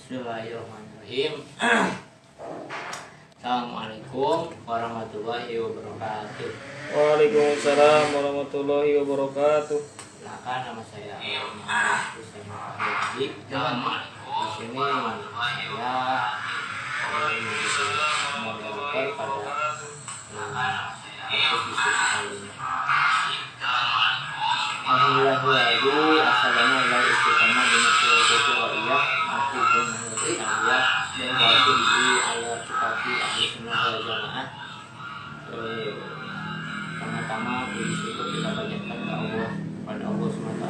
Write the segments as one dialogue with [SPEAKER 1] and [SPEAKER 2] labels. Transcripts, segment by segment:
[SPEAKER 1] Bismillahirrahmanirrahim. Assalamualaikum warahmatullahi wabarakatuh.
[SPEAKER 2] Waalaikumsalam warahmatullahi wabarakatuh.
[SPEAKER 1] Silakan, nama saya Muhammad Hussein Fahdi. Dan di sini saya moderator pada diskusi kali ini. Alhamdulillah, assalamualaikum warahmatullahi wabarakatuh. Dan waktu di ala kitabi ahli sunnah wal jamaah. Pertama-tama puji syukur kita panjatkan kepada Allah SWT.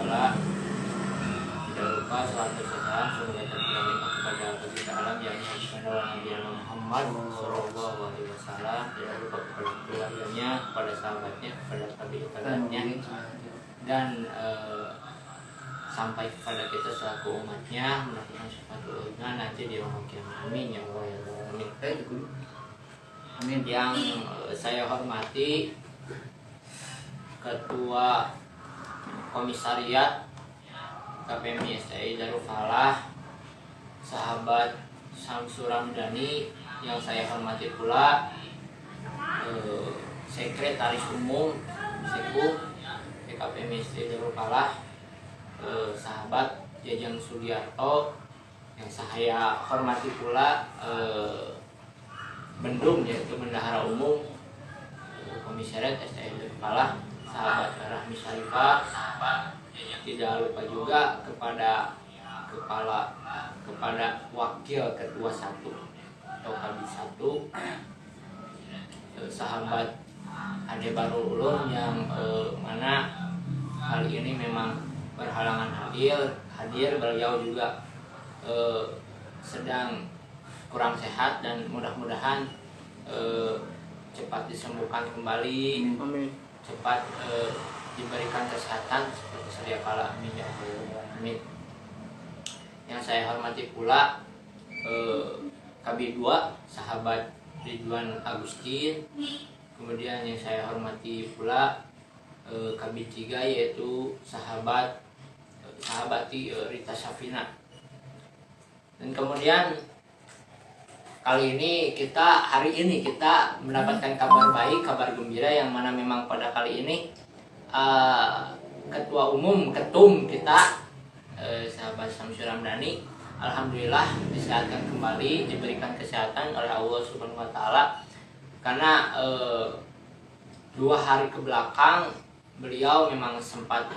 [SPEAKER 1] Tidak lupa salat bersalam semoga tercurah kepada kita alam yang kepada Nabi Muhammad Sallallahu Alaihi Wasallam. Tidak lupa kepada keluarganya, kepada sahabatnya, kepada tabi'in dan sampai kepada kita selaku umatnya, melakukan syafaat nanti di yaumul qiyamah. Amin ya Allah ya Rabbal. Amin. Yang saya hormati Ketua Komisariat KPMI STI Darul Falah, sahabat Syamsul Ramdhani, yang saya hormati pula Sekretaris Umum Seku KPMI STI Darul Falah, sahabat Jajang Sugiarto, yang saya hormati pula Bendum, yaitu Bendahara Umum Komisariat STI Darul Falah, sahabat Rahmi Syarifah. Tidak lupa juga kepada wakil ketua 1 atau kabit 1, sahabat Ade Barul Ulum, yang mana kali ini memang berhalangan hadir. Beliau juga sedang kurang sehat dan mudah-mudahan cepat disembuhkan kembali.
[SPEAKER 2] Amin.
[SPEAKER 1] Cepat diberikan kesehatan seperti sedia kala. Amin ya Allah. Amin. Yang saya hormati pula KB2 sahabat Ridwan Agustin. Kemudian yang saya hormati pula KB3 yaitu sahabati Rita Syafina. Dan kemudian hari ini kita mendapatkan kabar baik, kabar gembira, yang mana memang pada kali ini ketum kita sahabat Syamsul Ramdhani alhamdulillah disehatkan kembali, diberikan kesehatan oleh Allah Subhanahu wa taala. Karena 2 hari ke belakang beliau memang sempat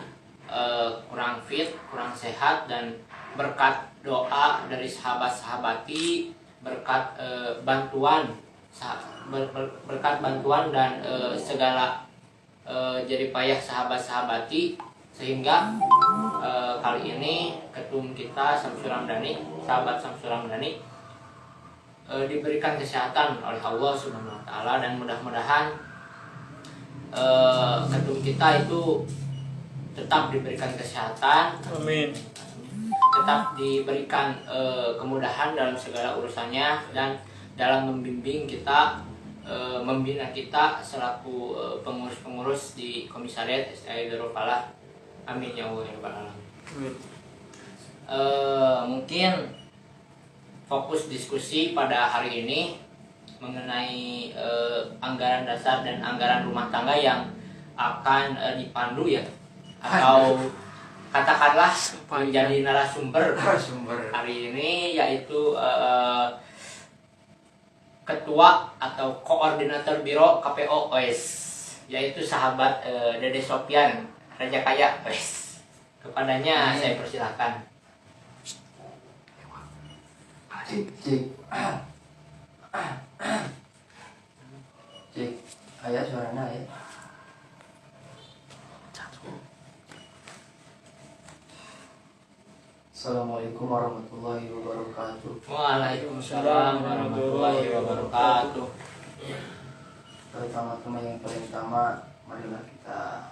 [SPEAKER 1] kurang fit, kurang sehat, dan berkat doa dari sahabat-sahabati, berkat bantuan dan segala jerih payah sahabat-sahabati, sehingga kali ini ketum kita Syamsul Ramdhani, sahabat Syamsul Ramdhani, diberikan kesehatan oleh Allah Subhanahu wa taala, dan mudah-mudahan ketum kita itu tetap diberikan kesehatan.
[SPEAKER 2] Amin.
[SPEAKER 1] Tetap diberikan kemudahan dalam segala urusannya, dan dalam membimbing kita, membina kita selaku pengurus-pengurus di Komisariat STI Darul Falah. Amin ya Allah ya Rabbal Alamin. Mungkin fokus diskusi pada hari ini mengenai anggaran dasar dan anggaran rumah tangga yang akan dipandu ya, atau katakanlah menjadi narasumber hari ini, yaitu ketua atau koordinator biro KPO OS, yaitu sahabat Dede Sopian Raja Kaya OS. Kepadanya saya persilahkan.
[SPEAKER 3] Cik, ayah suaranya ya. Assalamualaikum warahmatullahi wabarakatuh.
[SPEAKER 1] Waalaikumsalam warahmatullahi wabarakatuh.
[SPEAKER 3] Pertama-tama yang paling utama, marilah kita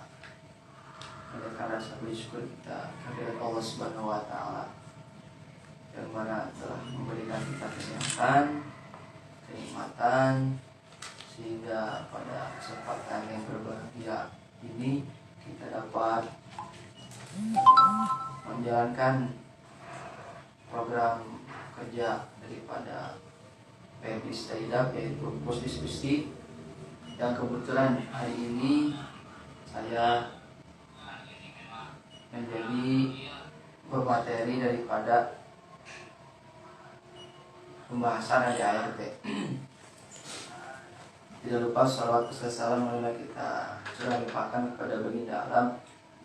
[SPEAKER 3] mendengarkan rasa bersyukur kita kehadirat Allah Subhanahu wa taala, yang mana telah memberikan kita kesehatan, kenikmatan, sehingga pada kesempatan yang berbahagia ini kita dapat menjalankan program kerja daripada PMI Staidap, yaitu Pusdiskusi, yang kebetulan hari ini saya menjadi pemateri daripada pembahasan ADART. Tidak lupa salawat salam marilah kita curahkan kepada baginda alam,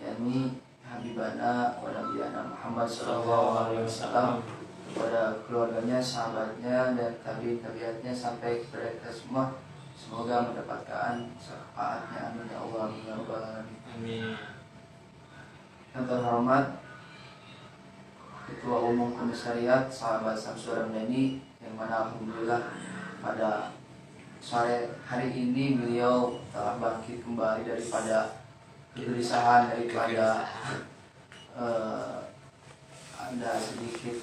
[SPEAKER 3] yakni Habibana wa Nabiyana Muhammad sallallahu alaihi wasallam, kepada keluarganya, sahabatnya, dan tabi'in-tabi'atnya sampai kepada kita semua. Semoga mendapatkan syafaatnya, amin ya Allah, amin ya rabbal alamin.
[SPEAKER 1] Amin.
[SPEAKER 3] Yang terhormat Ketua Umum Komisariat Sahabat Samsur Ramdhani, yang mana alhamdulillah pada sore hari ini beliau telah bangkit kembali daripada kegelisahan, daripada ada sedikit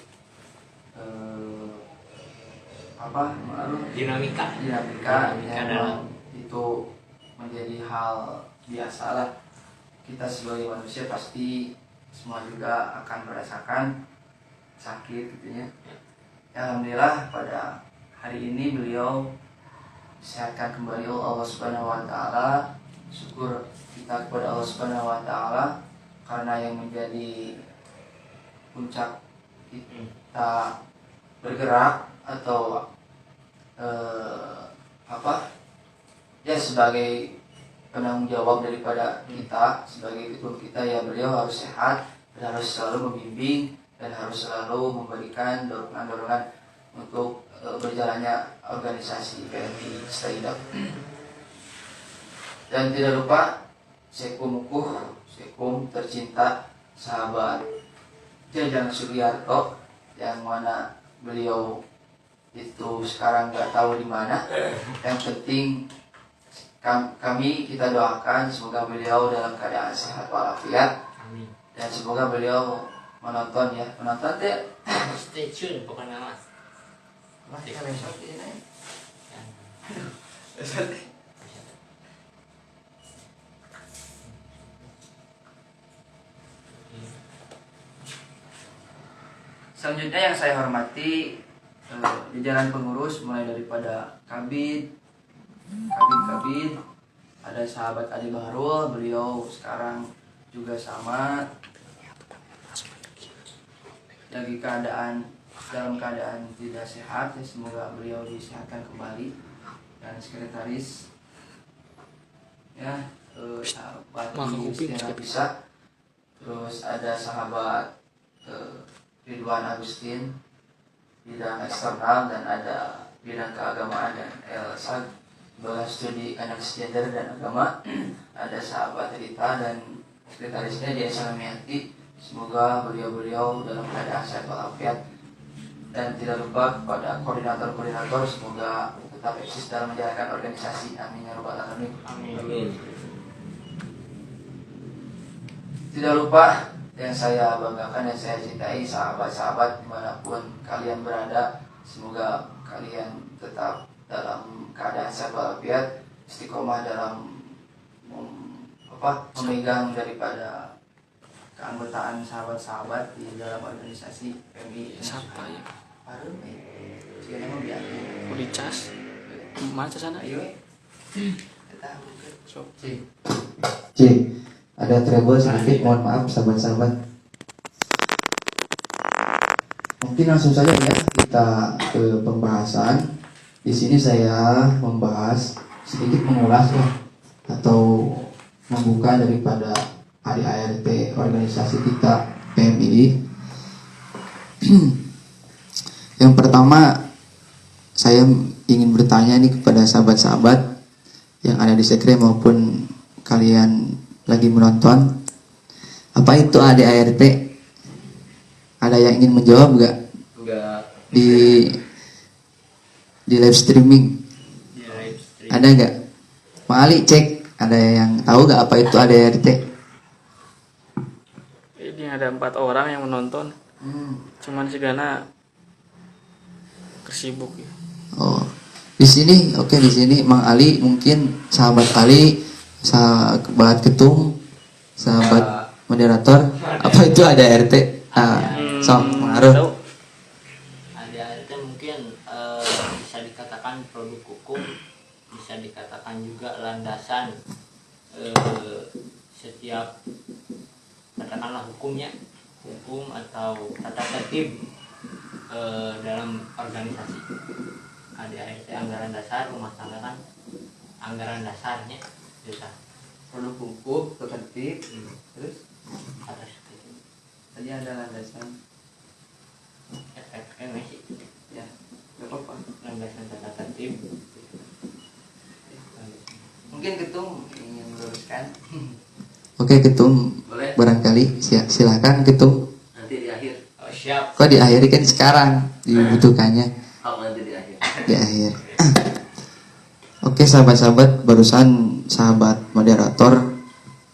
[SPEAKER 1] dinamika
[SPEAKER 3] yang memang itu menjadi hal biasa lah. Kita sebagai manusia pasti semua juga akan merasakan sakit gitu ya. Alhamdulillah pada hari ini beliau disehatkan kembali oleh Allah Subhanahu wa taala. Syukur kita kepada Allah Subhanahu wa taala, karena yang menjadi puncak kita bergerak atau sebagai penanggung jawab daripada kita, sebagai ketua kita, ya beliau harus sehat dan harus selalu membimbing dan harus selalu memberikan dorongan-dorongan untuk berjalannya organisasi PMI Staidap. Dan tidak lupa Sekum tercinta sahabat Jajang Suryarto, yang mana beliau itu sekarang nggak tahu di mana. Yang penting kita doakan semoga beliau dalam keadaan sehat walafiat.
[SPEAKER 1] Amin.
[SPEAKER 3] Dan semoga beliau menonton deh.
[SPEAKER 1] Stay tune pokoknya mas.
[SPEAKER 3] Selanjutnya yang saya hormati jajaran pengurus, mulai daripada kabin, ada sahabat Adi Bahrul, beliau sekarang juga sama lagi dalam keadaan tidak sehat, ya semoga beliau disehatkan kembali. Dan sekretaris ya sahabat Justina bisa, terus ada sahabat Ridwan Agustin bidang eksternal, dan ada bidang keagamaan dan Elsa sebagai studi analisis gender dan agama, ada sahabat Rita dan sekretarisnya Jaya Salamianti. Semoga beliau dalam keadaan sehat walafiat. Dan tidak lupa kepada koordinator-koordinator, semoga tetap eksis dalam menjalankan organisasi, amin ya rabbal alamin.
[SPEAKER 1] Amin.
[SPEAKER 3] Tidak lupa yang saya banggakan dan saya cintai, sahabat-sahabat dimanapun kalian berada, semoga kalian tetap dalam keadaan sehat walafiat, istiqomah dalam memegang daripada keanggotaan sahabat-sahabat di dalam organisasi PMI.
[SPEAKER 2] Siapa ya?
[SPEAKER 3] Siapa mau biar?
[SPEAKER 2] Dicas. Mana sana?
[SPEAKER 3] Ayo.
[SPEAKER 2] Sok.
[SPEAKER 3] Cik, ada treble sedikit, mohon maaf sahabat-sahabat. Mungkin langsung saja ya kita ke pembahasan. Di sini saya membahas sedikit, mengulas ya, atau membuka daripada ADART organisasi kita PMI. Yang pertama, saya ingin bertanya nih kepada sahabat-sahabat yang ada di sekre maupun kalian lagi menonton, apa itu ADART? Ada yang ingin menjawab nggak?
[SPEAKER 1] Enggak.
[SPEAKER 3] Di live streaming ada nggak? Mali cek, ada yang tahu nggak apa itu ADART?
[SPEAKER 2] Ini ada 4 orang yang menonton. Cuman segana kesibuk ya.
[SPEAKER 3] Oh, di sini di sini Mang Ali, mungkin sahabat Ali, sahabat ketum, sahabat moderator, apa itu ADART? Sok, Maruf.
[SPEAKER 1] ADART mungkin bisa dikatakan produk hukum, bisa dikatakan juga landasan setiap katakanlah hukum atau tata tertib dalam organisasi. ADART anggaran dasar rumah tangga kan anggaran dasarnya gitu.
[SPEAKER 3] Produk hukum, tertib, terus
[SPEAKER 1] Tata tertib.
[SPEAKER 3] tadi ada landasan
[SPEAKER 1] FFM sih.
[SPEAKER 3] ya, nggak apa-apa.
[SPEAKER 1] Landasan tata tertib.
[SPEAKER 3] Mungkin Ketum ingin meluruskan.
[SPEAKER 4] Oke Ketum,
[SPEAKER 3] Boleh.
[SPEAKER 4] barangkali silakan Ketum.
[SPEAKER 3] Nanti di akhir.
[SPEAKER 1] Oh, siap.
[SPEAKER 4] Kok diakhiri kan sekarang dibutuhkannya
[SPEAKER 3] Oh, nanti di akhir.
[SPEAKER 4] di akhir. Oke sahabat-sahabat, barusan sahabat moderator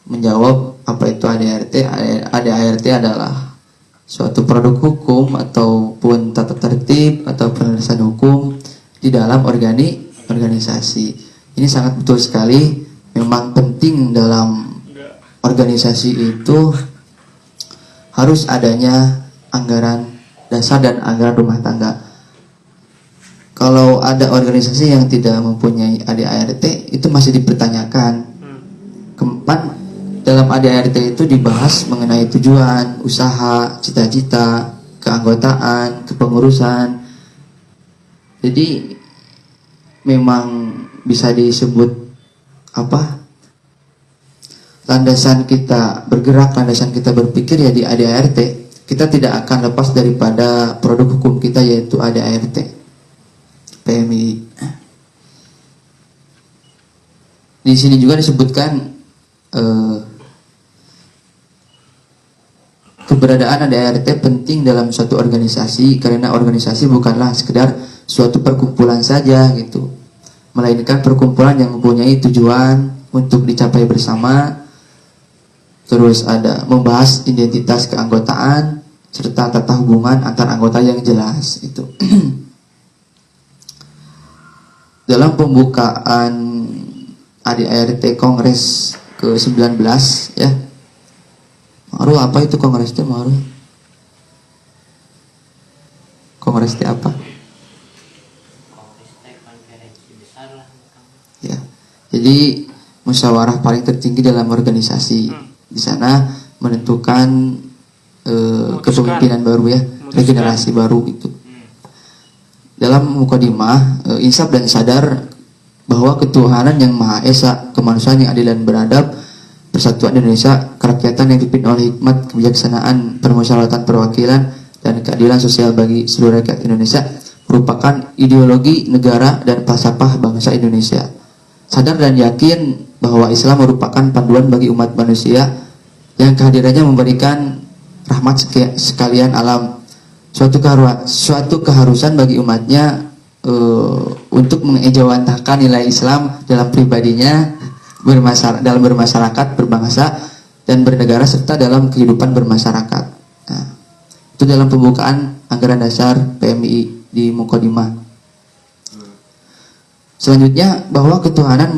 [SPEAKER 4] menjawab apa itu ADART. ADART adalah suatu produk hukum ataupun tata tertib atau penyelesaian hukum di dalam organisasi. Ini sangat betul sekali. Memang penting dalam organisasi itu harus adanya anggaran dasar dan anggaran rumah tangga. Kalau ada organisasi yang tidak mempunyai ADART, itu masih dipertanyakan. Keempat, dalam ADART itu dibahas mengenai tujuan, usaha, cita-cita, keanggotaan, kepengurusan. Jadi memang bisa disebut landasan kita bergerak, landasan kita berpikir ya di ADART. Kita tidak akan lepas daripada produk hukum kita yaitu ADART PMI. Di sini juga disebutkan keberadaan ADART penting dalam suatu organisasi karena organisasi bukanlah sekedar suatu perkumpulan saja gitu, melainkan perkumpulan yang mempunyai tujuan untuk dicapai bersama. Terus ada membahas identitas keanggotaan serta tata hubungan antar anggota yang jelas itu. Dalam pembukaan ADART Kongres ke-19 ya. Maru apa itu kongres itu Maru? Kongres itu apa?
[SPEAKER 1] Kongres konferensi besar lah.
[SPEAKER 4] Ya. Jadi musyawarah paling tertinggi dalam organisasi. Di sana menentukan kepemimpinan baru ya, regenerasi baru itu. Dalam mukadimah, insaf dan sadar bahwa ketuhanan yang Maha Esa, kemanusiaan yang adil dan beradab, persatuan Indonesia, kerakyatan yang dipimpin oleh hikmat, kebijaksanaan, permusyawaratan perwakilan, dan keadilan sosial bagi seluruh rakyat Indonesia merupakan ideologi negara dan falsafah bangsa Indonesia. Sadar dan yakin bahwa Islam merupakan panduan bagi umat manusia yang kehadirannya memberikan rahmat sekalian alam. Suatu keharusan bagi umatnya untuk mengejawantahkan nilai Islam dalam pribadinya, dalam bermasyarakat, berbangsa, dan bernegara serta dalam kehidupan bermasyarakat. Nah, itu dalam pembukaan anggaran dasar PMI di mukadimah. Selanjutnya bahwa ketuhanan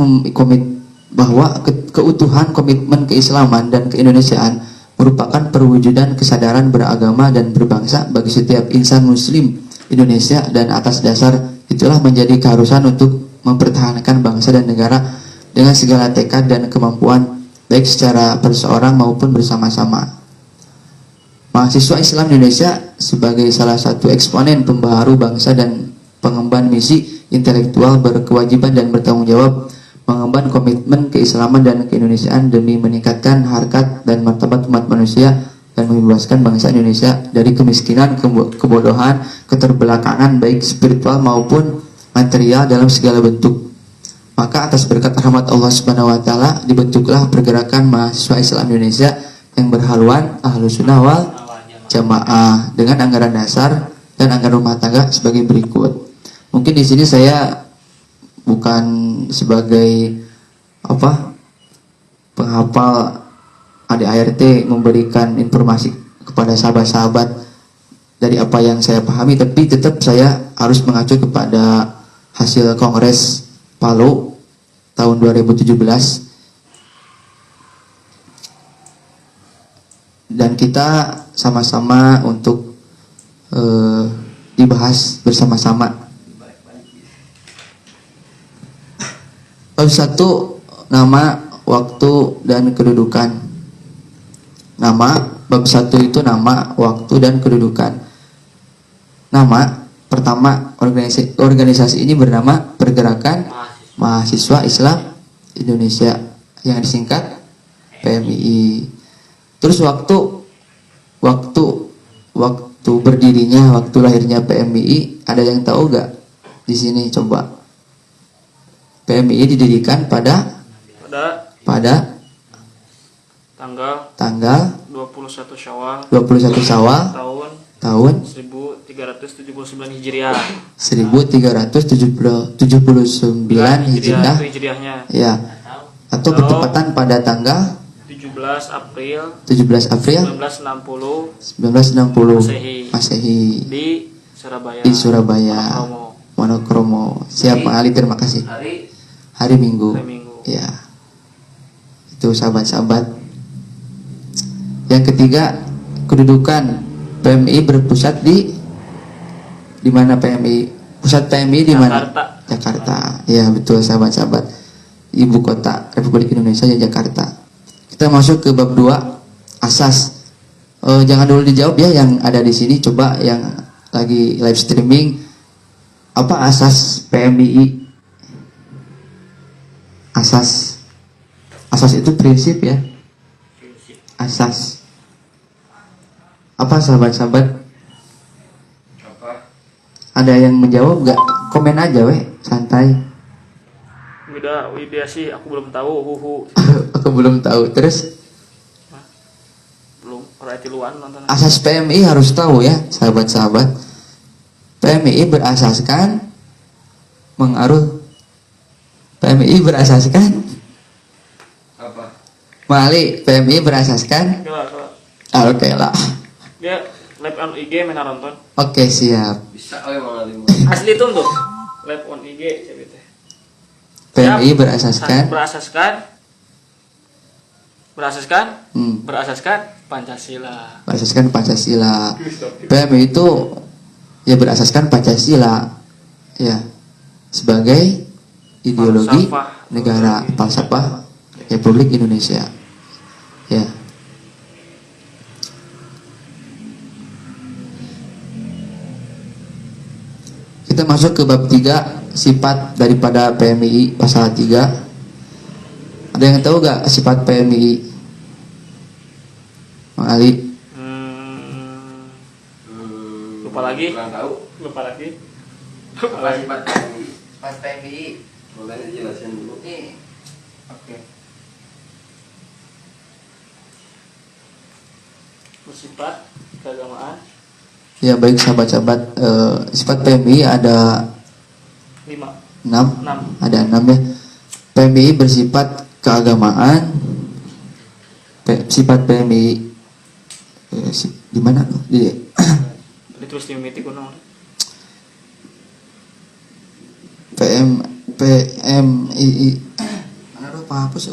[SPEAKER 4] keutuhan komitmen keislaman dan keindonesiaan merupakan perwujudan kesadaran beragama dan berbangsa bagi setiap insan muslim Indonesia, dan atas dasar itulah menjadi keharusan untuk mempertahankan bangsa dan negara dengan segala tekad dan kemampuan baik secara perseorang maupun bersama-sama. Mahasiswa Islam Indonesia sebagai salah satu eksponen pembaharu bangsa dan pengemban misi intelektual berkewajiban dan bertanggung jawab mengemban komitmen keislaman dan keindonesiaan demi meningkatkan harkat dan martabat umat manusia dan membebaskan bangsa Indonesia dari kemiskinan, kebodohan, keterbelakangan baik spiritual maupun material dalam segala bentuk. Maka atas berkat rahmat Allah Subhanahu wa taala dibentuklah pergerakan mahasiswa Islam Indonesia yang berhaluan Ahlus Sunnah wal Jamaah dengan anggaran dasar dan anggaran rumah tangga sebagai berikut. Mungkin di sini saya bukan sebagai penghafal ADART memberikan informasi kepada sahabat-sahabat dari apa yang saya pahami, tapi tetap saya harus mengacu kepada hasil Kongres Palu tahun 2017, dan kita sama-sama untuk dibahas bersama-sama. Bab 1, nama, waktu, dan kedudukan. Nama, bab 1 itu nama, waktu, dan kedudukan. Nama, pertama, organisasi ini bernama Pergerakan Mahasiswa Islam Indonesia, yang disingkat PMII. Terus waktu berdirinya, waktu lahirnya PMII, ada yang tahu gak di sini? Coba. PMII didirikan pada tanggal
[SPEAKER 2] 21 Syawal
[SPEAKER 4] 21 Syawal tahun
[SPEAKER 2] 1379 Hijriah.
[SPEAKER 4] 1379 Hijriah. Ya. Atau bertepatan pada tanggal
[SPEAKER 2] 17 April
[SPEAKER 4] 1960 Masehi
[SPEAKER 2] di
[SPEAKER 4] Surabaya. Monokromo. Siap Pak Ali, terima kasih. Hari Minggu. Ya. Itu sahabat-sahabat. Yang ketiga, kedudukan. PMI berpusat di mana PMI? Pusat PMI di mana? Jakarta. Ya, betul sahabat-sahabat. Ibu kota Republik Indonesia ya Jakarta. Kita masuk ke bab 2, asas. Jangan dulu dijawab ya yang ada di sini, coba yang lagi live streaming. Apa asas PMII? Asas itu prinsip ya. Asas. Apa sahabat-sahabat? Ada yang menjawab gak? Komen aja weh, santai.
[SPEAKER 2] Widya sih, aku belum tahu.
[SPEAKER 4] Aku belum tahu. Terus?
[SPEAKER 2] Belum, berarti luan nonton.
[SPEAKER 4] Asas PMI harus tahu ya, sahabat-sahabat. PMI berasaskan apa? Mali, PMI berasaskan. Oke lah.
[SPEAKER 2] Dia live on IG mana nonton?
[SPEAKER 4] Oke, siap.
[SPEAKER 3] Bisa Mali.
[SPEAKER 2] Asli tuh live on IG CBT.
[SPEAKER 4] PMI berasaskan
[SPEAKER 2] Pancasila.
[SPEAKER 4] Berasaskan Pancasila. PMI itu ya berasaskan Pancasila ya sebagai ideologi negara, falsafah Republik Indonesia ya. Kita masuk ke bab 3, sifat daripada PMII, pasal 3. Ada yang tahu gak sifat PMII? Bang Ali?
[SPEAKER 2] Lupa lagi.
[SPEAKER 3] Apa sifat PMII?
[SPEAKER 4] Sifat PMII.
[SPEAKER 3] Boleh dijelasin dulu.
[SPEAKER 4] Oke.
[SPEAKER 2] Bersifat keagamaan.
[SPEAKER 4] Ya baik sahabat-sahabat, sifat PMII ada 6. Ada 6 ya. PMII bersifat keagamaan. Sifat PMII di mana tuh?
[SPEAKER 2] Ditulis di mimiti kuno.
[SPEAKER 4] PMII mana tuh hapus?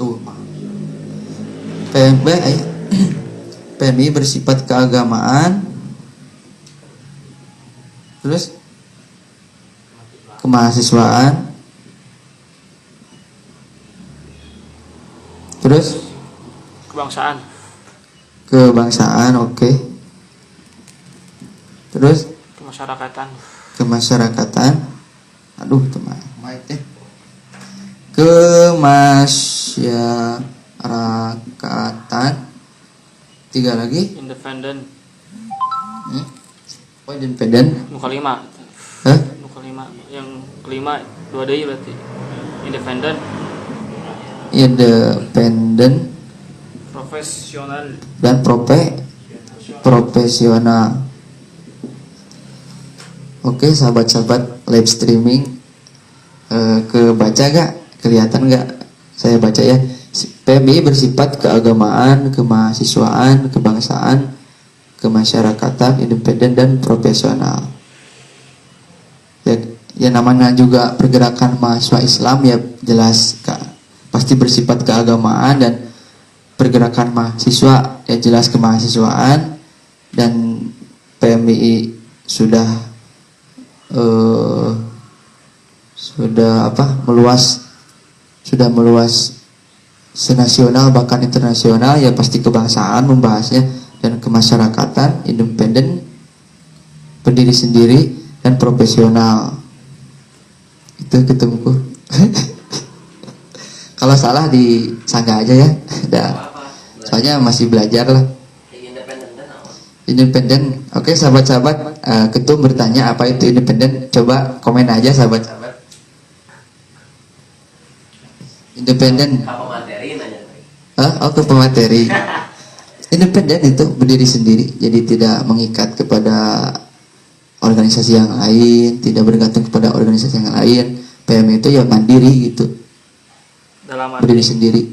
[SPEAKER 4] PMII bersifat keagamaan. Terus kemahasiswaan. Terus kebangsaan, oke. Terus kemasyarakatan. Aduh, teman. Kemasyarakatan. 3 lagi.
[SPEAKER 2] Independen.
[SPEAKER 4] Oh, independen.
[SPEAKER 2] Nu kelima.
[SPEAKER 4] Hah?
[SPEAKER 2] Nu kelima. Yang kelima 2 deui berarti. Independen.
[SPEAKER 4] Independen.
[SPEAKER 2] Profesional.
[SPEAKER 4] Dan profesional. Oke, sahabat-sahabat live streaming, kebaca gak? Kelihatan gak? Saya baca ya. PMII bersifat keagamaan, kemahasiswaan, kebangsaan, kemasyarakatan, independen dan profesional. Ya namanya juga pergerakan mahasiswa Islam ya jelas pasti bersifat keagamaan, dan pergerakan mahasiswa ya jelas kemahasiswaan, dan PMII sudah sudah meluas senasional bahkan internasional, ya pasti kebangsaan membahasnya, dan kemasyarakatan, independen, berdiri sendiri, dan profesional. Itu ketemuku. Kalau salah disanggah aja ya. Soalnya masih belajar lah. Independen. Oke, sahabat-sahabat, ketum bertanya apa itu independen? Coba komen aja sahabat-sahabat. Independen.
[SPEAKER 3] Apa materi nanya?
[SPEAKER 4] Ke pemateri. Independen itu berdiri sendiri, jadi tidak mengikat kepada organisasi yang lain, tidak bergantung kepada organisasi yang lain. PM itu ya mandiri gitu.
[SPEAKER 2] Dalam
[SPEAKER 4] Berdiri sendiri,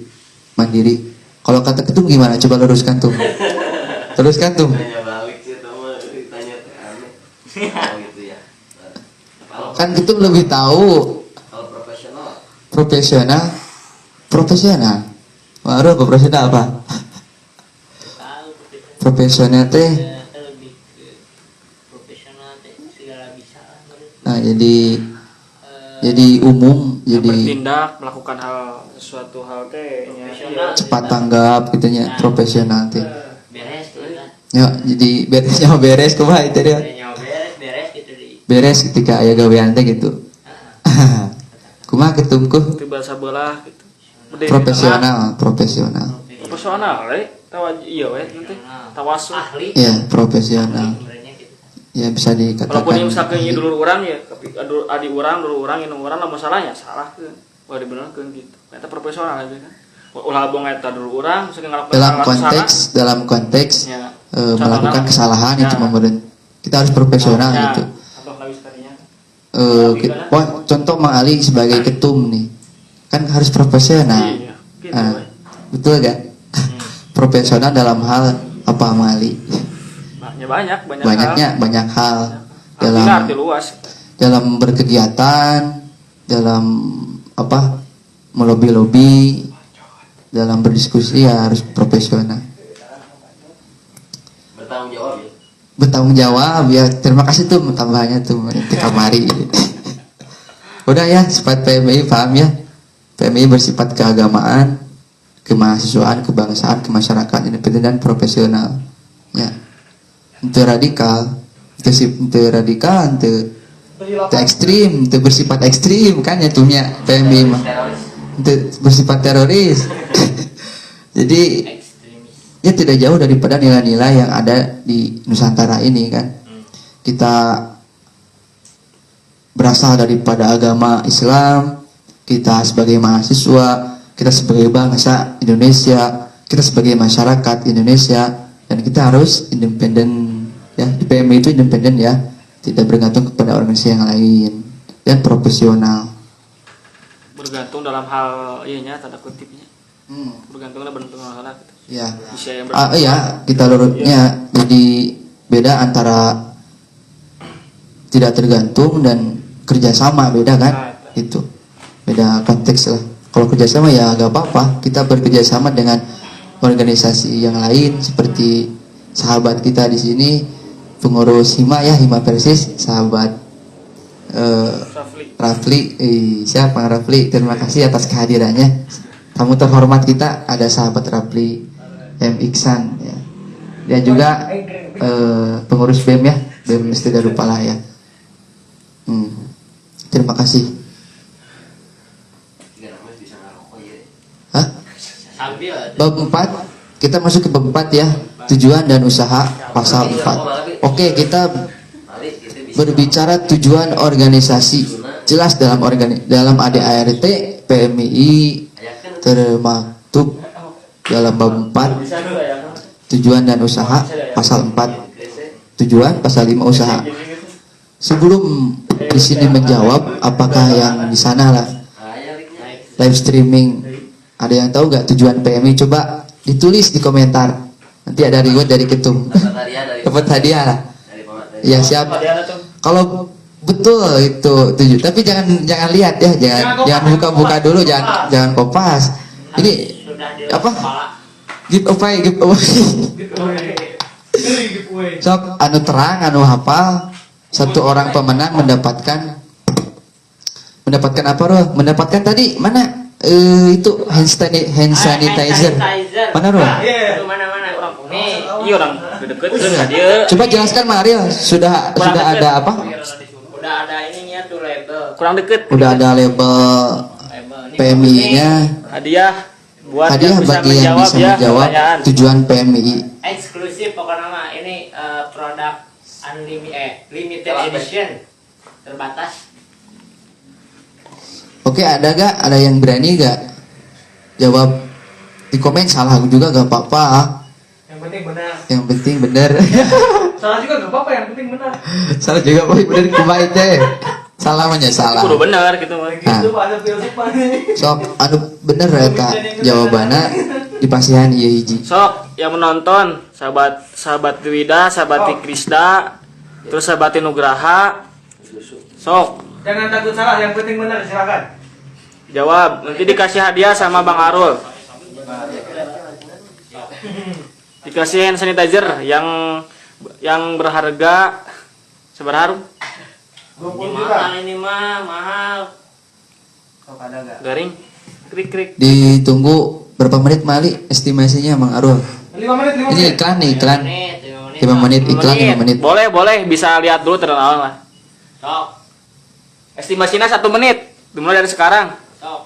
[SPEAKER 4] mandiri. Kalau kata ketum gimana? Coba luruskan tuh. Teruskan tuh.
[SPEAKER 3] Tanya balik sih, sama ditanya aneh. Oh gitu ya.
[SPEAKER 4] Kan ketum lebih tahu.
[SPEAKER 3] Kalau profesional,
[SPEAKER 4] Profesional. Baru profesional apa?
[SPEAKER 1] Tahu
[SPEAKER 4] Profesional teh.
[SPEAKER 1] lebih ke profesional teh segala bisa lah menurut.
[SPEAKER 4] Nah, jadi umum,
[SPEAKER 2] yang
[SPEAKER 4] jadi
[SPEAKER 2] bertindak melakukan suatu hal teh nya,
[SPEAKER 1] Profesional.
[SPEAKER 2] iya.
[SPEAKER 4] cepat tanggap gitunya, profesional teh.
[SPEAKER 1] Beres gitu kan.
[SPEAKER 4] Ya, jadi beres kumaha itu dia.
[SPEAKER 1] Nyawa beres gitu di.
[SPEAKER 4] Beres ketika aya gawean teh gitu. Kumaha ketumku?
[SPEAKER 2] Itu bahasa belah gitu. Berdiri di
[SPEAKER 4] Profesional.
[SPEAKER 2] tengah. Profesional, iya we nanti tawasul.
[SPEAKER 1] Ahli.
[SPEAKER 4] Ya, profesional.
[SPEAKER 1] Sebenarnya gitu.
[SPEAKER 4] Ya bisa
[SPEAKER 2] Walaupun yang misalkan
[SPEAKER 4] dikatakan.
[SPEAKER 2] ieu dulur urang ya, tapi adi urang, dulur urang, indung urang lah masalahnya salah kan. Wah dibenerkeun gitu. Eta profesional aja kan. Ulah bong eta dulur urang misalkan ngalakukan
[SPEAKER 4] Dalam konteks
[SPEAKER 2] ya,
[SPEAKER 4] melakukan kesalahan
[SPEAKER 2] ya.
[SPEAKER 4] itu kita harus profesional
[SPEAKER 2] ya,
[SPEAKER 4] gitu.
[SPEAKER 2] Atau habis tadinya.
[SPEAKER 4] Contoh Mang Ali sebagai ketum nih, kan harus profesional.
[SPEAKER 2] Iya, gitu.
[SPEAKER 4] Ah, betul gak? Profesional dalam hal apa Mang Ali? Banyak hal
[SPEAKER 2] Arti luas.
[SPEAKER 4] dalam berkegiatan, dalam melobi-lobi, dalam berdiskusi ya harus profesional. Bertanggung jawab ya. Terima kasih tuh tambahannya tuh itu kamari. Udah ya, sifat PMI paham ya. PMI bersifat keagamaan, kemahasiswaan, kebangsaan, kemasyarakatan, independen dan profesional. Ya. Itu radikal, itu ekstrim, itu bersifat ekstrim kan ya tuhnya PMI mah. Itu bersifat teroris. Jadi
[SPEAKER 1] Ekstremis.
[SPEAKER 4] ya tidak jauh daripada nilai-nilai yang ada di Nusantara ini kan. Kita berasal daripada agama Islam, kita sebagai mahasiswa, kita sebagai bangsa Indonesia, kita sebagai masyarakat Indonesia, dan kita harus independen ya. Di PMI itu independen ya, tidak bergantung kepada organisasi yang lain, dan profesional.
[SPEAKER 2] Bergantung dalam hal nya tanda kutipnya. Bergantungnya bergantung hal gitu.
[SPEAKER 4] Ya.
[SPEAKER 2] Bisa yang
[SPEAKER 4] Iya, kita lurusnya jadi beda antara tidak tergantung dan kerjasama, beda kan? Itu beda konteks lah. Kalau kerjasama ya agak apa-apa, kita bekerjasama dengan organisasi yang lain seperti sahabat kita di sini, pengurus Hima ya, Hima Persis, sahabat Rafli. Siapa Rafli? Terima kasih atas kehadirannya. Tamu terhormat kita ada sahabat Rafli M. Iksan ya. Dia juga pengurus BEM ya, BEM Tidak Lupa Lah ya. Terima kasih. Hah?
[SPEAKER 1] Sambil
[SPEAKER 4] Bab 4, kita masuk ke bab 4 ya. Tujuan dan usaha pasal 4. Oke, kita berbicara tujuan organisasi. Jelas dalam ADART PMI termaktub dalam bab 4 tujuan dan usaha pasal 4. Tujuan pasal 5 usaha. Sebelum di sini menjawab apakah yang di sana lah live streaming ada yang tahu nggak tujuan PMI, coba ditulis di komentar, nanti ada reward dari ketum, dapat hadiah lah ya. Siap kalau betul itu tujuh, tapi jangan lihat ya, jangan buka dulu, jangan kopas ini apa giveaway sok anu terang anu hafal satu orang pemenang mendapatkan apa Roh? Mendapatkan tadi mana? Itu hand sanitizer. Mana Roh?
[SPEAKER 1] Mana nih.
[SPEAKER 2] Iya orang deket dia.
[SPEAKER 4] Coba jelaskan Mario, sudah ada apa?
[SPEAKER 1] Udah ada ininya tuh label.
[SPEAKER 2] Kurang deket.
[SPEAKER 4] Udah ada label
[SPEAKER 1] Ini
[SPEAKER 4] PMI-nya.
[SPEAKER 2] Hadiah buat
[SPEAKER 4] Hadiah
[SPEAKER 2] yang bisa
[SPEAKER 4] bagi yang bisa menjawab
[SPEAKER 2] pertanyaan.
[SPEAKER 4] tujuan PMI.
[SPEAKER 1] eksklusif pokoknya mah ini produk limited edition terbatas.
[SPEAKER 4] Oke, ada yang berani gak jawab di komen? Salah juga gak apa-apa.
[SPEAKER 3] Yang penting benar.
[SPEAKER 4] Yang penting bener.
[SPEAKER 3] Salah juga gak apa-apa, yang penting benar.
[SPEAKER 4] Salah juga Pak, bener kumaha teh. Salah mah nya salah.
[SPEAKER 2] Kudu bener gitu mah.
[SPEAKER 3] Gitu Pak, ada filsafat nih.
[SPEAKER 4] Sok anu bener eta jawabannya dipasihan ieu hiji.
[SPEAKER 2] Sok yang menonton sahabat Wida, sahabat Krisda, terus sahabat Nugraha. Sok
[SPEAKER 3] Jangan takut salah, yang penting benar, silakan.
[SPEAKER 2] jawab. Nanti dikasih hadiah sama Bang Arul. Dikasih hand sanitizer yang berharga seberapa?
[SPEAKER 3] 20
[SPEAKER 1] Ini
[SPEAKER 3] juta.
[SPEAKER 1] mahal ini mah mahal.
[SPEAKER 3] Sok ada gak?
[SPEAKER 2] Garing. Krik.
[SPEAKER 4] Ditunggu berapa menit Mali estimasinya Mang Arul?
[SPEAKER 3] 5 menit, 5
[SPEAKER 4] Ini
[SPEAKER 3] menit.
[SPEAKER 4] iklan nih, iklan.
[SPEAKER 1] 5 menit.
[SPEAKER 4] 5 menit iklan 5 menit.
[SPEAKER 2] Boleh bisa lihat dulu terkenal lah.
[SPEAKER 1] Sok.
[SPEAKER 2] Estimasinya 1 menit. Dimulai dari sekarang.
[SPEAKER 1] Sok.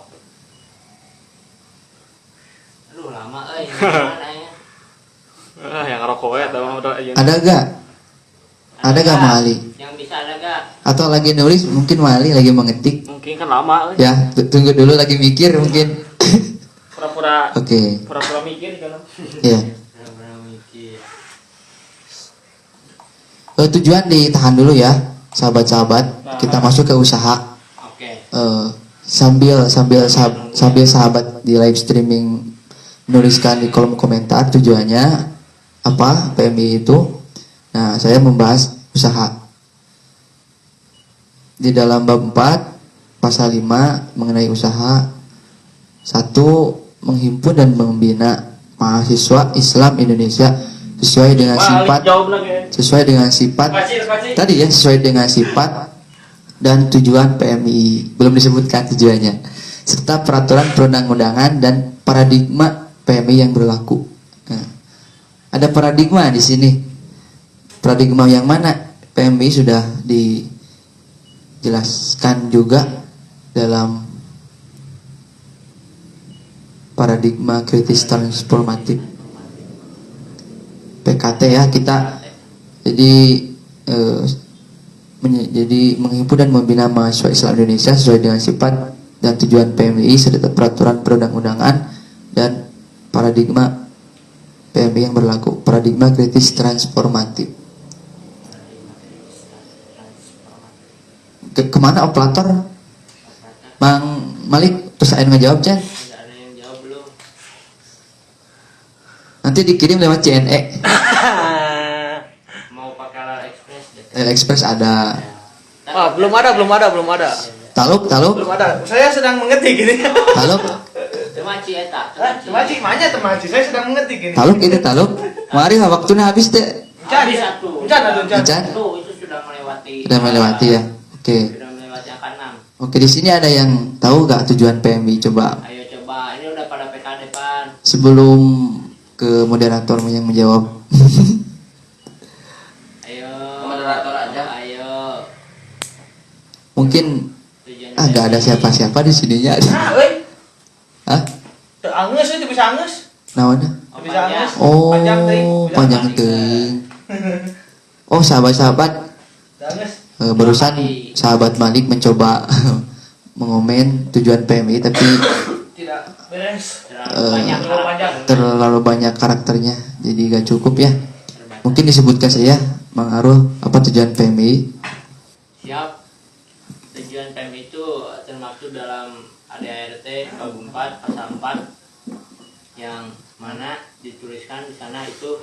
[SPEAKER 1] Aduh lama gimana ya?
[SPEAKER 2] Yang rokok ya,
[SPEAKER 4] Ada gak? Ada gak Mali?
[SPEAKER 1] Yang bisa ada gak?
[SPEAKER 4] Atau lagi nulis mungkin Mali lagi mengetik.
[SPEAKER 2] mungkin kan lama.
[SPEAKER 4] Ya, tunggu dulu lagi mikir mungkin.
[SPEAKER 2] Pura-pura
[SPEAKER 4] Oke.
[SPEAKER 2] pura-pura mikir kan.
[SPEAKER 4] Ya.
[SPEAKER 1] Benar-benar mikir.
[SPEAKER 4] Tujuan ditahan dulu ya, sahabat-sahabat. Kita masuk ke usaha.
[SPEAKER 1] Oke.
[SPEAKER 4] Sambil sahabat di live streaming menuliskan di kolom komentar tujuannya apa PMI itu. Nah, saya membahas usaha. Di dalam bab 4 pasal 5 mengenai usaha. 1. Menghimpun dan membina mahasiswa Islam Indonesia sesuai dengan sifat tadi ya, sesuai dengan sifat dan tujuan PMI. Belum disebutkan tujuannya, serta peraturan perundang-undangan dan paradigma PMI yang berlaku. Nah, ada paradigma di sini. Paradigma yang mana? PMI sudah dijelaskan juga dalam paradigma kritis transformatif PKT ya. Kita jadi menghimpun dan membina mahasiswa Islam Indonesia sesuai dengan sifat dan tujuan PMI serta peraturan perundang-undangan dan paradigma PMI yang berlaku. Paradigma kritis transformatif. Kemana operator? Mang Malik terus saya ngejawab Chan.
[SPEAKER 1] Tidak ada yang jawab belum.
[SPEAKER 4] Nanti dikirim lewat CNE.
[SPEAKER 1] Mau pakai Lar Express deh.
[SPEAKER 4] Express ada.
[SPEAKER 2] Belum ada.
[SPEAKER 4] Taluk.
[SPEAKER 3] Belum ada. Saya sedang mengetik ini.
[SPEAKER 4] Taluk.
[SPEAKER 1] Temaci eta.
[SPEAKER 3] Temaci, mana temaci? Saya sedang mengetik ini.
[SPEAKER 4] Taluk itu taluk. Mari waktunya habis deh.
[SPEAKER 1] Habis satu.
[SPEAKER 3] Encan.
[SPEAKER 1] Itu sudah melewati.
[SPEAKER 4] Sudah melewati ya. Oke.
[SPEAKER 1] Sudah melewati angka 6.
[SPEAKER 4] Oke, di sini ada yang tahu gak tujuan PMI? Coba
[SPEAKER 1] Ayo coba. Ini udah pada PKD pan.
[SPEAKER 4] sebelum ke moderator yang menjawab.
[SPEAKER 1] Ayo.
[SPEAKER 3] Moderator aja.
[SPEAKER 1] Ayo.
[SPEAKER 4] Mungkin
[SPEAKER 1] Tujuannya
[SPEAKER 4] gak ada siapa-siapa di sininya.
[SPEAKER 3] Weh.
[SPEAKER 4] Hah?
[SPEAKER 3] Angus itu bisa angus.
[SPEAKER 4] Namanya?
[SPEAKER 3] Bisa angus.
[SPEAKER 4] Oh,
[SPEAKER 3] Panjang teuing.
[SPEAKER 4] panjang teuing. Oh, sahabat-sahabat,
[SPEAKER 3] Angus.
[SPEAKER 4] barusan sahabat Malik mencoba mengomen tujuan PMI tapi
[SPEAKER 3] Tidak beres.
[SPEAKER 1] terlalu banyak.
[SPEAKER 4] terlalu banyak karakternya, jadi gak cukup ya. Mungkin disebutkan saja Mang Arul apa tujuan PMI.
[SPEAKER 1] Siap. Tujuan PMI itu termaktub dalam ADART bab 4 pasal 4 yang mana dituliskan di sana itu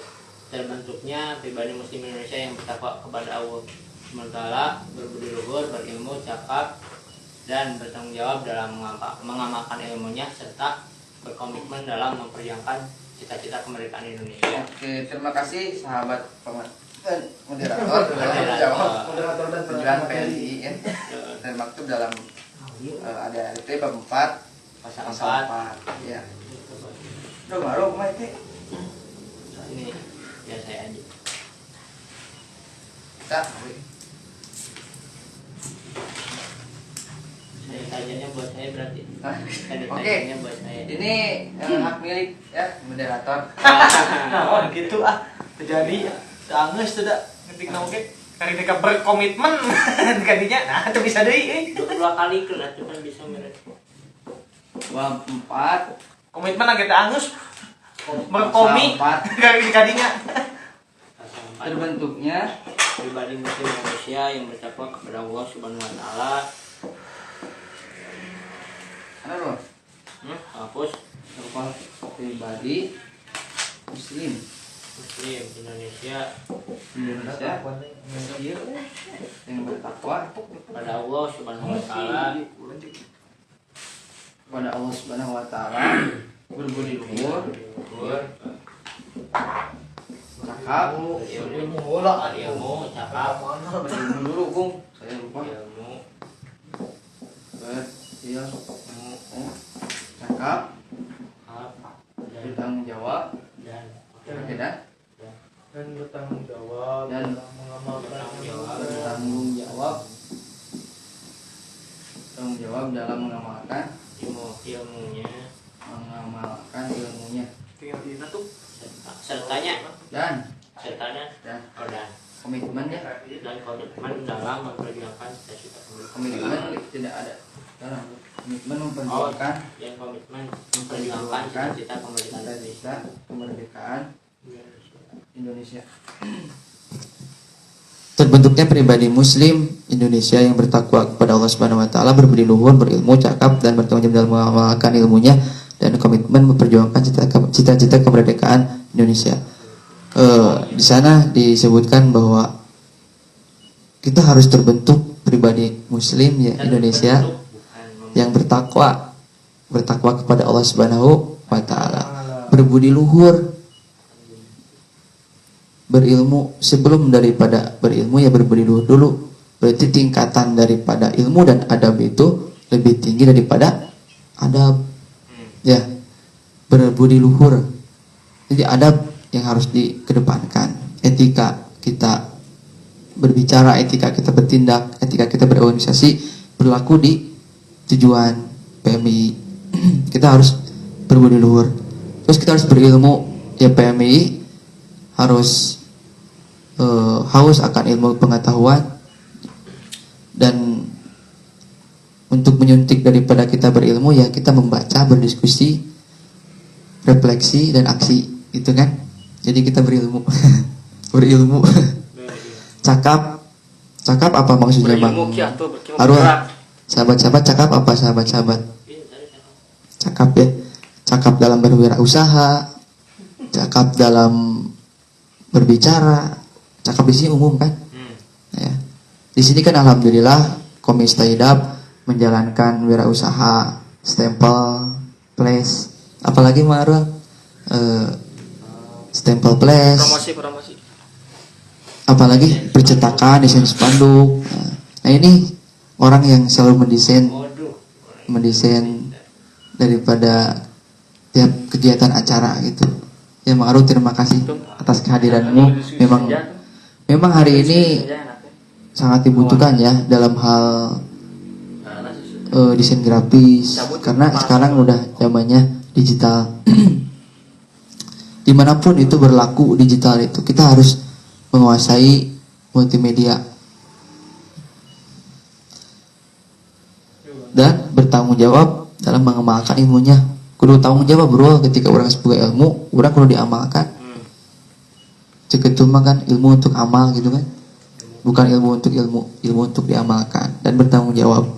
[SPEAKER 1] terbentuknya pribadi muslim Indonesia yang bertakwa kepada Allah sementara berbudi luhur, berilmu, cakap dan bertanggung jawab dalam mengamalkan ilmunya serta berkomitmen dalam memperjuangkan cita-cita kemerdekaan Indonesia.
[SPEAKER 3] Oke, terima kasih sahabat moderator jawab tujuan PLI ya dan maktub dalam ada RT bab 4
[SPEAKER 1] pasal
[SPEAKER 3] pasal
[SPEAKER 1] 4
[SPEAKER 3] 4 ya. Udah baru kemarin teh
[SPEAKER 1] ini ya saya aja.
[SPEAKER 3] kita
[SPEAKER 1] Saya tanyanya buat saya berarti. Saya
[SPEAKER 3] Oke.
[SPEAKER 1] tanyanya buat saya.
[SPEAKER 3] ini hak milik ya moderator.
[SPEAKER 5] Nah, gitu terjadi sanges tidak ngetik oke kali mereka berkomitmen gantinya nah itu bisa deh
[SPEAKER 1] Dua kali kena cuman bisa merespon.
[SPEAKER 3] Bab 4
[SPEAKER 5] komitmen lagi angus berkomi kali kadinya
[SPEAKER 1] Pasal 4.
[SPEAKER 3] terbentuknya
[SPEAKER 1] Pribadi muslim Indonesia yang bertakwa kepada Allah Subhanahu wa taala.
[SPEAKER 3] ada loh
[SPEAKER 1] Hapus
[SPEAKER 3] berupa pribadi muslim
[SPEAKER 1] muslim Indonesia
[SPEAKER 3] Indonesia yang bertakwa
[SPEAKER 1] kepada Allah Subhanahu wa taala.
[SPEAKER 3] kepada Allah Subhanahu wa taala berbudi luhur cakap
[SPEAKER 1] Ilmu cakap
[SPEAKER 3] berilmu dulu Bung saya lupa
[SPEAKER 1] ilmu
[SPEAKER 3] cakap
[SPEAKER 1] dan
[SPEAKER 3] bertanggung jawab
[SPEAKER 1] dan
[SPEAKER 3] tidak
[SPEAKER 5] dan bertanggung jawab
[SPEAKER 3] Dan
[SPEAKER 1] bertanggung jawab
[SPEAKER 3] bertanggung jawab dalam mengamalkan
[SPEAKER 1] ilmunya
[SPEAKER 3] ilmunya
[SPEAKER 5] tinggal di tuh
[SPEAKER 1] sertanya
[SPEAKER 3] dan
[SPEAKER 1] sertanya
[SPEAKER 3] dan
[SPEAKER 1] dan
[SPEAKER 3] komitmennya
[SPEAKER 1] dan komitmen dalam memperjuangkan cita-cita
[SPEAKER 3] komitmen tidak ada dalam komitmen memperjuangkan
[SPEAKER 1] dan komitmen memperjuangkan cita-cita kemerdekaan
[SPEAKER 3] cita-cita kemerdekaan Indonesia.
[SPEAKER 4] Terbentuknya pribadi muslim Indonesia yang bertakwa kepada Allah Subhanahu wa taala, berbudi luhur, berilmu, cakap dan bertanggung jawab dalam mengamalkan ilmunya dan komitmen memperjuangkan cita-cita kemerdekaan Indonesia. Di sana disebutkan bahwa kita harus terbentuk pribadi muslim ya Indonesia yang bertakwa kepada Allah Subhanahu wa taala, berbudi luhur, berilmu. Sebelum daripada berilmu ya berbudi luhur dulu. Berarti tingkatan daripada ilmu dan adab itu lebih tinggi daripada adab. Ya, berbudi luhur. Jadi adab yang harus dikedepankan. Etika kita berbicara, etika kita bertindak, etika kita berorganisasi berlaku di tujuan PMI. Kita harus berbudi luhur. Terus kita harus berilmu. Ya PMI harus haus akan ilmu pengetahuan, dan untuk menyuntik daripada kita berilmu ya kita membaca, berdiskusi, refleksi dan aksi, gitu kan? Jadi kita berilmu, berilmu, cakap apa maksudnya bang? Arwah, sahabat-sahabat cakap apa sahabat-sahabat? Cakap ya, cakap dalam berwirausaha, cakap dalam berbicara, cakap di sini umum kan? Ya. Di sini kan alhamdulillah Komis Taidab menjalankan wirausaha, stempel, place, apalagi Marul, stempel place,
[SPEAKER 2] promosi
[SPEAKER 4] apalagi percetakan, desain spanduk. Nah ini orang yang selalu mendesain daripada tiap kegiatan acara gitu. Ya Ma'ruf, terima kasih atas kehadiranmu. Memang hari ini sangat dibutuhkan ya dalam hal desain grafis, karena sekarang udah zamannya digital. Dimanapun itu berlaku digital, itu kita harus menguasai multimedia dan bertanggung jawab dalam mengamalkan ilmunya. Kudu tanggung jawab bro, ketika orang sebagai ilmu, orang kudu diamalkan. Cek itu mah kan ilmu untuk amal gitu kan, bukan ilmu untuk ilmu untuk diamalkan dan bertanggung jawab.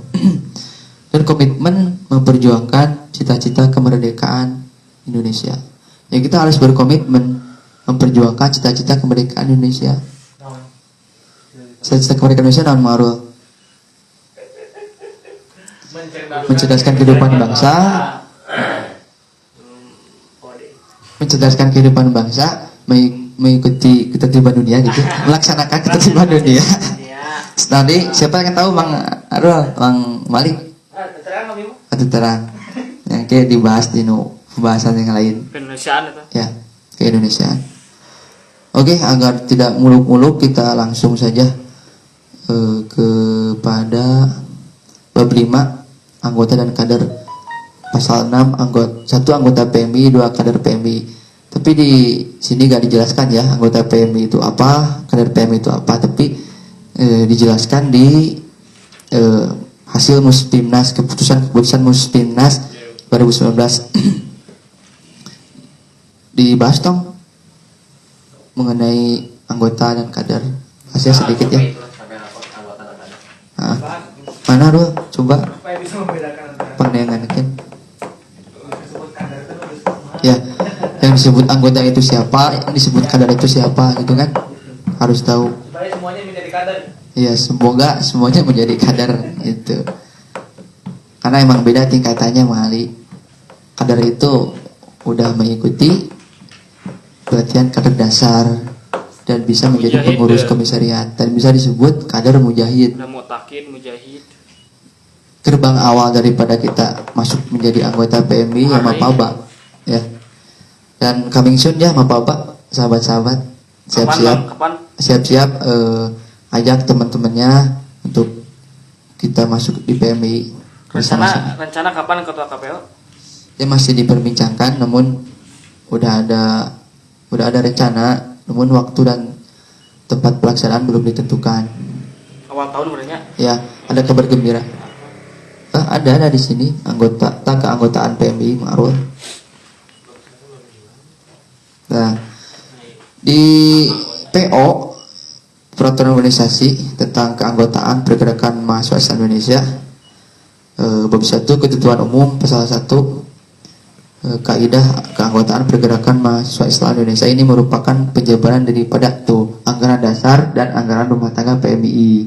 [SPEAKER 4] Dan komitmen memperjuangkan cita-cita kemerdekaan Indonesia. Ya kita harus berkomitmen memperjuangkan cita-cita kemerdekaan Indonesia. Cita-cita kemerdekaan Indonesia naon Ma'ruf? Mencerdaskan kehidupan bangsa, mencerdaskan kehidupan bangsa, mengikuti ketertiban dunia gitu, melaksanakan ketertiban dunia. Nanti siapa yang tahu Bang Arul, Bang Malik? Atau terang. Yang kayak dibahas di pembahasan yang lain.
[SPEAKER 2] Indonesiaan itu.
[SPEAKER 4] Ya, ke Indonesia. Oke, agar tidak muluk-muluk kita langsung saja kepada bab 5 anggota dan kader. Pasal 6 1 anggota PMI, 2 kader PMI. Tapi di sini gak dijelaskan ya anggota PMI itu apa, kader PMI itu apa, tapi dijelaskan di hasil Muspimnas, keputusan Muspimnas 2019. Dibahas dong mengenai anggota dan kader. Hasil sedikit ya. Mana Rul? Coba
[SPEAKER 5] Supaya bisa membedakan antara
[SPEAKER 4] pandangan kan.
[SPEAKER 5] disebut kader itu harus
[SPEAKER 4] Ya, yang disebut anggota itu siapa, yang disebut kader itu siapa gitu kan. Harus tahu.
[SPEAKER 5] supaya semuanya menjadi kader.
[SPEAKER 4] Ya, semoga semuanya menjadi kader itu. Karena emang beda tingkatannya Mali. Kader itu udah mengikuti pelatihan kader dasar dan bisa menjadi
[SPEAKER 2] Mujahid,
[SPEAKER 4] pengurus
[SPEAKER 2] ya.
[SPEAKER 4] komisariat dan bisa disebut kader mujahid.
[SPEAKER 2] Udah mutakin, mujahid.
[SPEAKER 4] Gerbang awal daripada kita masuk menjadi anggota PMI ya Mapaba ya. Dan coming soon ya Mapaba, sahabat-sahabat. Siap-siap.
[SPEAKER 2] Kapan?
[SPEAKER 4] Siap-siap ajak teman-temannya untuk kita masuk di PMI bersama-sama.
[SPEAKER 2] Rencana kapan ketua KPO?
[SPEAKER 4] Ya masih diperbincangkan, namun udah ada rencana, namun waktu dan tempat pelaksanaan belum ditentukan.
[SPEAKER 2] Awal tahun berarti.
[SPEAKER 4] Ya, ada kabar gembira. Ada di sini anggota keanggotaan PMI Ma'rul. Nah, di PO Peraturan Organisasi tentang keanggotaan Pergerakan Mahasiswa Islam Indonesia bab 1 Ketentuan Umum pasal 1 kaidah keanggotaan Pergerakan Mahasiswa Islam Indonesia ini merupakan penjabaran daripada anggaran dasar dan anggaran rumah tangga PMI,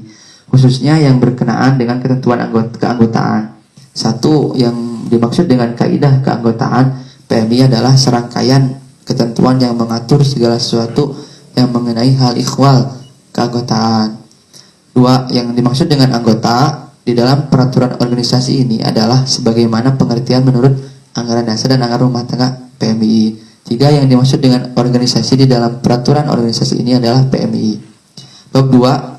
[SPEAKER 4] khususnya yang berkenaan dengan ketentuan keanggotaan. Satu yang dimaksud dengan kaidah keanggotaan PMI adalah serangkaian ketentuan yang mengatur segala sesuatu yang mengenai hal ikhwal keanggotaan. Dua, yang dimaksud dengan anggota di dalam peraturan organisasi ini adalah sebagaimana pengertian menurut anggaran dasar dan anggaran rumah tangga PMI. Tiga, yang dimaksud dengan organisasi di dalam peraturan organisasi ini adalah PMI. Bab 2,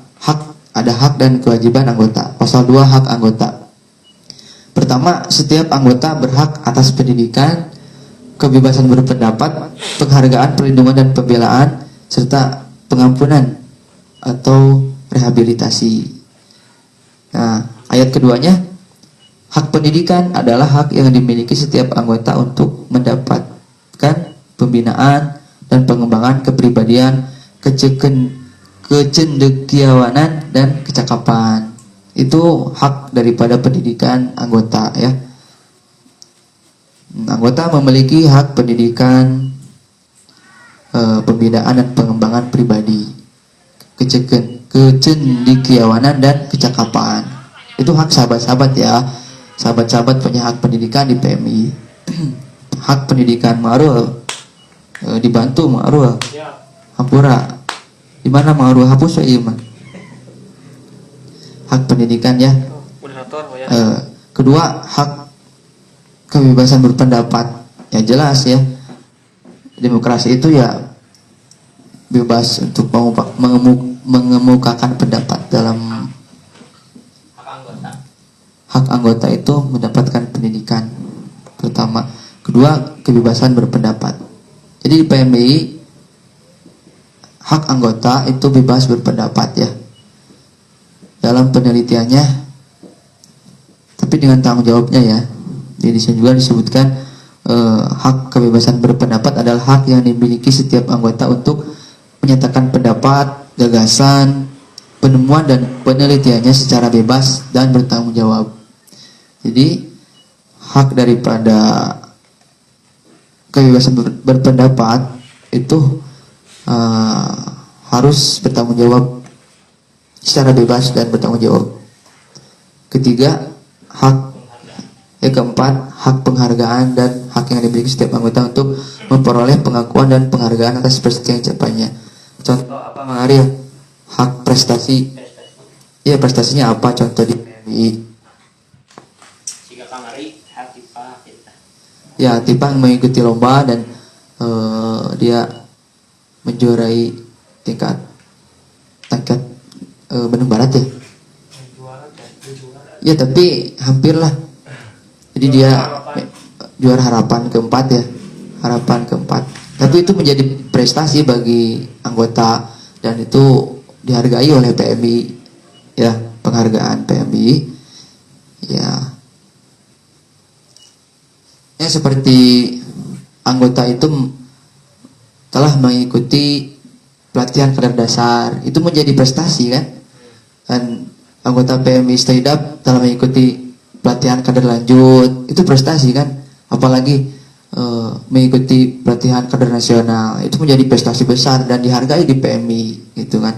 [SPEAKER 4] ada hak dan kewajiban anggota. Pasal 2, hak anggota. Pertama, setiap anggota berhak atas pendidikan, kebebasan berpendapat, penghargaan, perlindungan dan pembelaan, serta pengampunan atau rehabilitasi. Nah, ayat keduanya, hak pendidikan adalah hak yang dimiliki setiap anggota untuk mendapatkan pembinaan dan pengembangan kepribadian, kecendekiawanan dan kecakapan. Itu hak daripada pendidikan anggota ya. Anggota memiliki hak pendidikan, pembinaan dan pengembangan pribadi, kecendekiawanan dan kecakapan. Itu hak sahabat-sahabat ya. Sahabat-sahabat punya hak pendidikan di PMI. Hak pendidikan Ma'rul dibantu Ma'rul. Hampura. Di mana Ma'rul hapus ya Iman? Hak pendidikan ya.
[SPEAKER 2] Moderator ya.
[SPEAKER 4] Kedua, hak kebebasan berpendapat. Ya jelas ya. Demokrasi itu ya bebas untuk mengemukakan pendapat dalam hak anggota itu mendapatkan pendidikan pertama. Kedua, kebebasan berpendapat. Jadi di PMI hak anggota itu bebas berpendapat ya. Dalam penelitiannya, tapi dengan tanggung jawabnya ya. Di sini juga disebutkan hak kebebasan berpendapat adalah hak yang dimiliki setiap anggota untuk menyatakan pendapat, gagasan, penemuan dan penelitiannya secara bebas dan bertanggung jawab. Jadi hak daripada kebebasan berpendapat itu harus bertanggung jawab secara bebas dan bertanggung jawab. Ketiga, keempat, hak penghargaan dan hak yang dimiliki setiap anggota untuk memperoleh pengakuan dan penghargaan atas prestasi yang capainya. Contoh apa Mang Arya? Hak prestasi. Iya, prestasinya apa contoh di PMI?
[SPEAKER 1] Jika kamari hak tipa kita.
[SPEAKER 4] Ya, Tipang mengikuti lomba dan dia menjuarai tingkat Bandung Barat ya. Ya, tapi hampir lah. Jadi dia juara harapan keempat ya. Harapan keempat. Tapi itu menjadi prestasi bagi anggota dan itu dihargai oleh PMI ya, penghargaan PMI ya. Ya, seperti anggota itu telah mengikuti pelatihan kader dasar, itu menjadi prestasi kan. Dan anggota PMI Stay Up telah mengikuti pelatihan kader lanjut, itu prestasi kan. Apalagi mengikuti pelatihan kader nasional, itu menjadi prestasi besar dan dihargai di PMI gitu kan.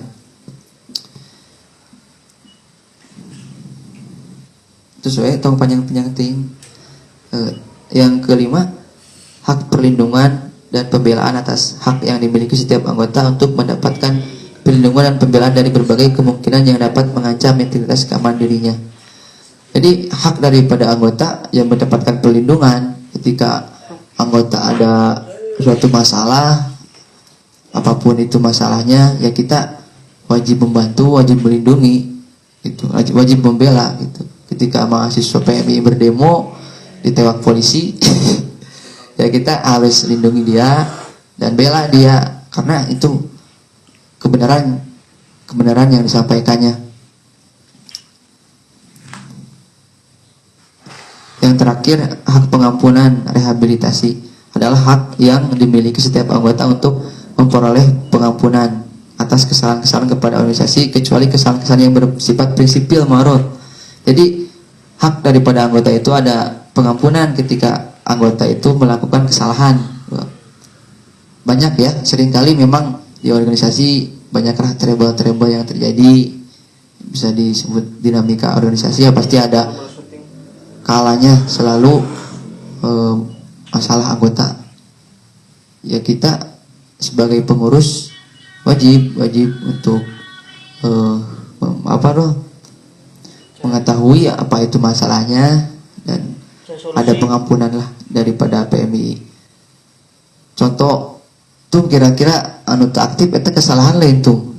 [SPEAKER 4] Terus tong panjang ting. Yang kelima, hak perlindungan dan pembelaan atas hak yang dimiliki setiap anggota untuk mendapatkan perlindungan dan pembelaan dari berbagai kemungkinan yang dapat mengancam integritas keamanan dirinya. Jadi hak daripada anggota yang mendapatkan perlindungan ketika anggota ada suatu masalah, apapun itu masalahnya, ya kita wajib membantu, wajib melindungi, gitu, wajib membela, gitu. Ketika mahasiswa PMI berdemo ditewak polisi, ya kita harus lindungi dia dan bela dia karena itu kebenaran yang disampaikannya. Yang terakhir, hak pengampunan rehabilitasi adalah hak yang dimiliki setiap anggota untuk memperoleh pengampunan atas kesalahan-kesalahan kepada organisasi kecuali kesalahan-kesalahan yang bersifat prinsipil ma'ruf. Jadi hak daripada anggota itu ada pengampunan ketika anggota itu melakukan kesalahan. Banyak ya, seringkali memang di organisasi banyaklah trouble yang terjadi, bisa disebut dinamika organisasi, ya pasti ada kalanya selalu masalah anggota. Ya kita sebagai pengurus wajib untuk mengetahui apa itu masalahnya dan ada pengampunan lah daripada PMI. Contoh tuh kira-kira anu tak aktif itu kesalahan lain tuh.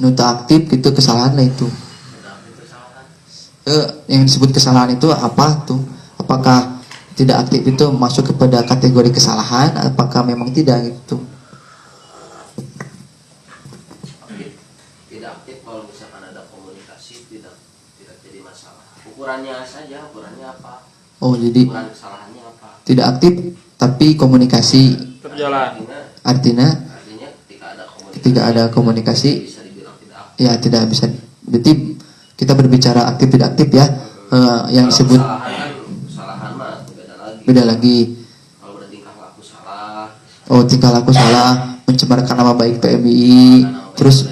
[SPEAKER 4] Anu tak aktif gitu kesalahan lain tuh. Yang disebut kesalahan itu apa tuh? Apakah tidak aktif itu masuk kepada kategori kesalahan? Apakah memang tidak gitu?
[SPEAKER 6] Tidak aktif kalau misalkan ada komunikasi tidak jadi masalah. Ukurannya saja, ukurannya apa?
[SPEAKER 4] Oh, jadi
[SPEAKER 6] Ukuran kesalahannya apa?
[SPEAKER 4] tidak aktif tapi komunikasi.
[SPEAKER 2] Berjalan.
[SPEAKER 4] Artinya ketika ada komunikasi
[SPEAKER 6] Bisa dibilang tidak aktif.
[SPEAKER 4] ya tidak bisa. Berarti kita berbicara aktif tidak aktif ya. Yang disebut
[SPEAKER 6] Kesalahan mah
[SPEAKER 4] beda lagi.
[SPEAKER 6] Kalau bertingkah laku salah,
[SPEAKER 4] Oh, tingkah laku salah, mencemarkan nama baik PMI, terus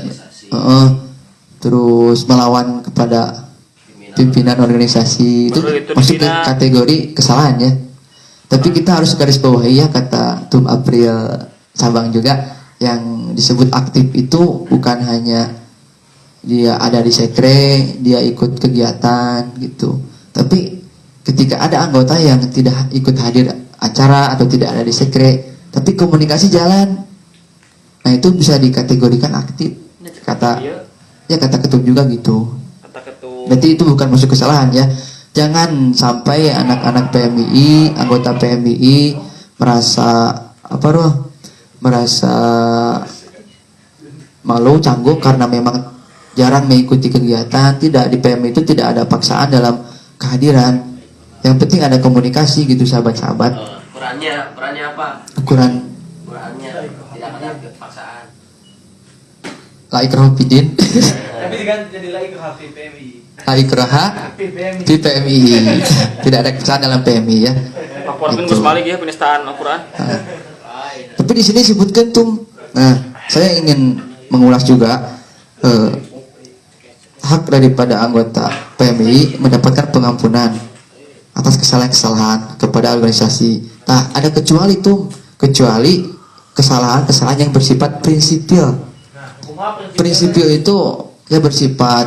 [SPEAKER 4] terus melawan kepada pimpinan organisasi, itu masuk ke kategori kesalahan ya. Tapi kita harus garis bawahi ya, kata Tum April Sabang juga, yang disebut aktif itu bukan hanya dia ada di sekre, dia ikut kegiatan gitu. Tapi ketika ada anggota yang tidak ikut hadir acara atau tidak ada di sekre, tapi komunikasi jalan, nah itu bisa dikategorikan aktif. Kata ketum juga gitu. Berarti itu bukan masuk kesalahan ya. Jangan sampai anak-anak PMI, anggota PMI merasa merasa malu, canggung karena memang jarang mengikuti kegiatan. Tidak, di PMI itu tidak ada paksaan dalam kehadiran. Yang penting ada komunikasi gitu, sahabat-sahabat.
[SPEAKER 6] ukurannya apa?
[SPEAKER 4] Ukurannya
[SPEAKER 6] Tidak ada paksaan.
[SPEAKER 4] la ikraha fid-din.
[SPEAKER 5] Tapi diganti jadi lagi ke HP PMI.
[SPEAKER 4] La ikraha
[SPEAKER 5] PMI.
[SPEAKER 4] di PMI. Tidak ada paksaan dalam PMI ya.
[SPEAKER 2] Laporkan
[SPEAKER 4] Gitu.
[SPEAKER 2] Gus Malik ya penistaan Al-Quran.
[SPEAKER 4] Nah, tapi di sini sebutkan tuh. Nah, saya ingin mengulas juga hak daripada anggota PMI mendapatkan pengampunan atas kesalahan-kesalahan kepada organisasi Tak ada kecuali tuh, kecuali kesalahan-kesalahan yang bersifat prinsipil.
[SPEAKER 5] Nah, kumaha
[SPEAKER 4] Prinsipil itu ya bersifat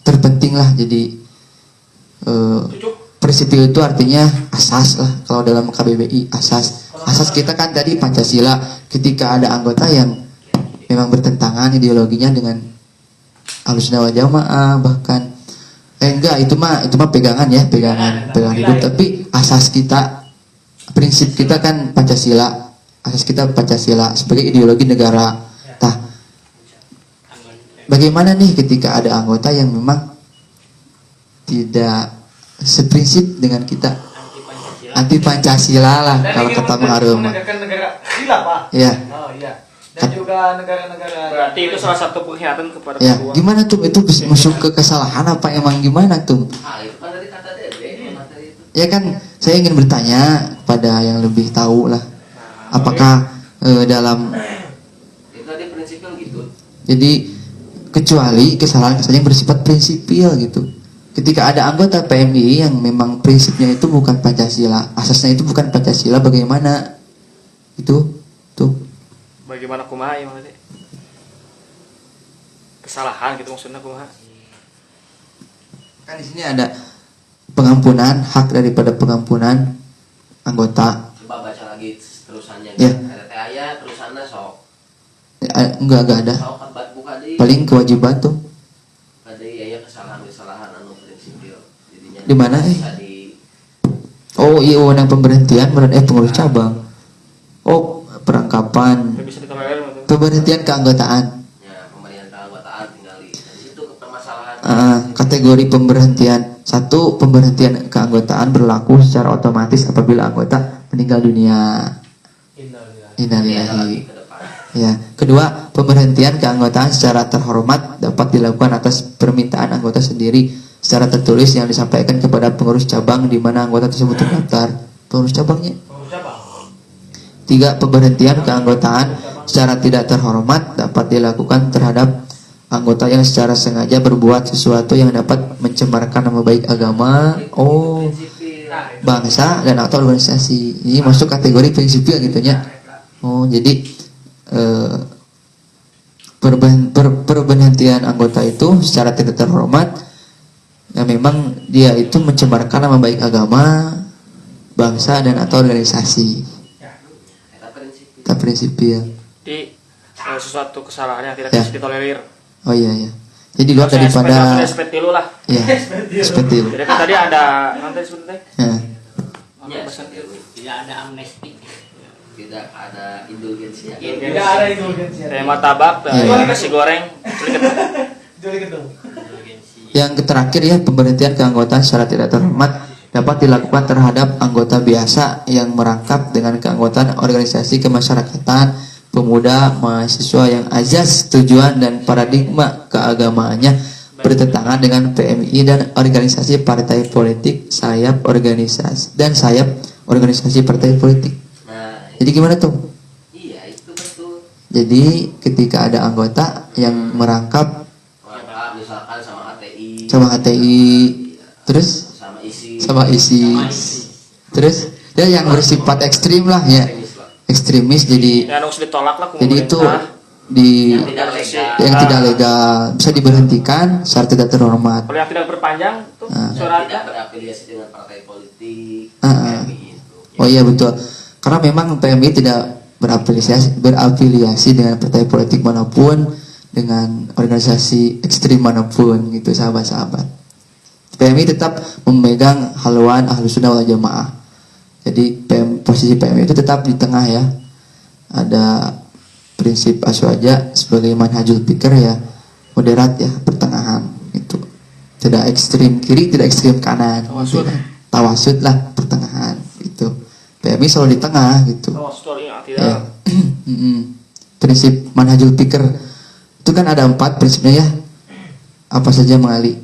[SPEAKER 4] terpenting lah. Jadi prinsipil itu artinya asas lah kalau dalam KBBI. Asas kita kan tadi Pancasila. Ketika ada anggota yang memang bertentangan ideologinya dengan Ahlussunnah wal Jamaah, bahkan enggak, itu mah pegangan ya, pegangan hidup. Tapi asas kita, prinsip kita kan Pancasila. Asas kita Pancasila sebagai ideologi negara. Nah, bagaimana nih ketika ada anggota yang memang tidak seprinsip dengan kita, anti Pancasila lah kalau kata Muharram.
[SPEAKER 5] menegakkan negara khilaf, Pak.
[SPEAKER 4] Ya.
[SPEAKER 5] Oh iya. Dan juga negara-negara
[SPEAKER 2] Berarti itu salah satu pengkhianatan kepada
[SPEAKER 4] Ya,
[SPEAKER 2] kedua.
[SPEAKER 4] gimana tuh itu bisa masuk ke kesalahan apa emang gimana tuh?
[SPEAKER 6] Ah, itu kan dari kata Dede, materi itu.
[SPEAKER 4] Ya kan, saya ingin bertanya pada yang lebih tahu lah. Apakah dalam
[SPEAKER 6] Itu tadi prinsipnya gitu.
[SPEAKER 4] jadi kecuali kesalahan-kesalahan yang bersifat prinsipil gitu. Ketika ada anggota PMI yang memang prinsipnya itu bukan Pancasila, asasnya itu bukan Pancasila, bagaimana? Itu tuh.
[SPEAKER 2] Bagaimana kumaha ya maksudnya? Kesalahan gitu maksudnya kumaha?
[SPEAKER 4] Kan di sini ada pengampunan, hak daripada pengampunan anggota.
[SPEAKER 6] Coba baca lagi terusannya.
[SPEAKER 4] Ya.
[SPEAKER 6] Ada teh aya terusannya sok.
[SPEAKER 4] Enggak ada.
[SPEAKER 6] Sok kan buka di
[SPEAKER 4] Paling kewajiban tuh.
[SPEAKER 6] tadi aya kesalahan-kesalahan anu prinsipil. Jadinya
[SPEAKER 4] Di mana,
[SPEAKER 6] bisa di
[SPEAKER 4] Oh iya, wewenang pemberhentian pengurus cabang. Oh, perangkapan,
[SPEAKER 2] Nggak bisa ditolerir maksudnya.
[SPEAKER 4] pemberhentian keanggotaan.
[SPEAKER 6] ya pemberian keanggotaan tinggal di situ permasalahan.
[SPEAKER 4] Kategori pemberhentian. Satu, pemberhentian keanggotaan berlaku secara otomatis apabila anggota meninggal dunia.
[SPEAKER 6] Ini ada lagi
[SPEAKER 4] Innalillahi.
[SPEAKER 6] ke depan.
[SPEAKER 4] Ya. Kedua, pemberhentian keanggotaan secara terhormat dapat dilakukan atas permintaan anggota sendiri secara tertulis yang disampaikan kepada pengurus cabang di mana anggota tersebut terdaftar. Pengurus cabangnya. Tiga, pemberhentian keanggotaan secara tidak terhormat dapat dilakukan terhadap anggota yang secara sengaja berbuat sesuatu yang dapat mencemarkan nama baik agama,
[SPEAKER 6] Prinsipil.
[SPEAKER 4] bangsa, dan atau organisasi. Ini masuk kategori prinsipil gitunya. Oh, jadi perberhentian anggota itu secara tidak terhormat, ya memang dia itu mencemarkan nama baik agama, bangsa, dan atau organisasi.
[SPEAKER 6] Eta prinsipil.
[SPEAKER 4] Kita prinsipil.
[SPEAKER 2] Di sesuatu kesalahan yang tidak
[SPEAKER 4] Ya.
[SPEAKER 2] bisa ditolerir.
[SPEAKER 4] Oh iya ya. Jadi luar
[SPEAKER 2] Maksudnya
[SPEAKER 4] daripada
[SPEAKER 2] SP dulu lah.
[SPEAKER 4] ya seperti itu.
[SPEAKER 2] Jadi kan tadi ada nanti sebetulnya.
[SPEAKER 4] Ya.
[SPEAKER 6] Ya, seperti itu.
[SPEAKER 1] Tidak ada amnesti.
[SPEAKER 6] Tidak ada indulgensi.
[SPEAKER 5] Tidak ada indulgensi.
[SPEAKER 2] Teh martabak, teh
[SPEAKER 4] Iya.
[SPEAKER 2] nasi goreng, culik
[SPEAKER 5] Jadi gitu.
[SPEAKER 4] Yang terakhir ya, pemberhentian keanggotaan secara tidak terhormat dapat dilakukan terhadap anggota biasa yang merangkap dengan keanggotaan organisasi kemasyarakatan, pemuda, mahasiswa yang azas tujuan dan paradigma keagamaannya bertentangan dengan PMI dan organisasi partai politik, sayap organisasi partai politik.
[SPEAKER 6] Nah,
[SPEAKER 4] Jadi gimana tuh?
[SPEAKER 6] iya itu betul.
[SPEAKER 4] Jadi ketika ada anggota yang merangkap
[SPEAKER 6] Maka misalkan sama HTI.
[SPEAKER 4] sama HTI, terus
[SPEAKER 6] sama isi.
[SPEAKER 4] sama isi, terus ya yang bersifat ekstrim lah ya, ekstremis. Jadi
[SPEAKER 2] Ya harus ditolak lah
[SPEAKER 4] jadi itu
[SPEAKER 2] pemerintah.
[SPEAKER 6] yang tidak legal.
[SPEAKER 4] yang tidak legal bisa diberhentikan secara tidak terhormat.
[SPEAKER 2] Kalau yang tidak berpanjang tuh
[SPEAKER 4] Ah.
[SPEAKER 6] Dan tidak
[SPEAKER 2] suratnya.
[SPEAKER 6] berafiliasi dengan partai politik.
[SPEAKER 4] Ah.
[SPEAKER 6] PMI itu.
[SPEAKER 4] Oh iya betul, karena memang PMI tidak berafiliasi dengan partai politik manapun, dengan organisasi ekstrim manapun gitu, sahabat-sahabat. PMI tetap memegang haluan Ahlussunnah wal Jamaah. Jadi posisi PMI itu tetap di tengah ya. Ada prinsip aswaja sebagai manhajul pikir ya, moderat ya, pertengahan itu. Tidak ekstrim kiri, tidak ekstrim kanan.
[SPEAKER 2] Tawasud.
[SPEAKER 4] Tawasud lah, pertengahan itu. PMI selalu di tengah gitu.
[SPEAKER 2] Oh, story yang
[SPEAKER 4] Ya.
[SPEAKER 2] tidak.
[SPEAKER 4] Prinsip manhajul pikir itu kan ada 4 prinsipnya ya. Apa saja mengali?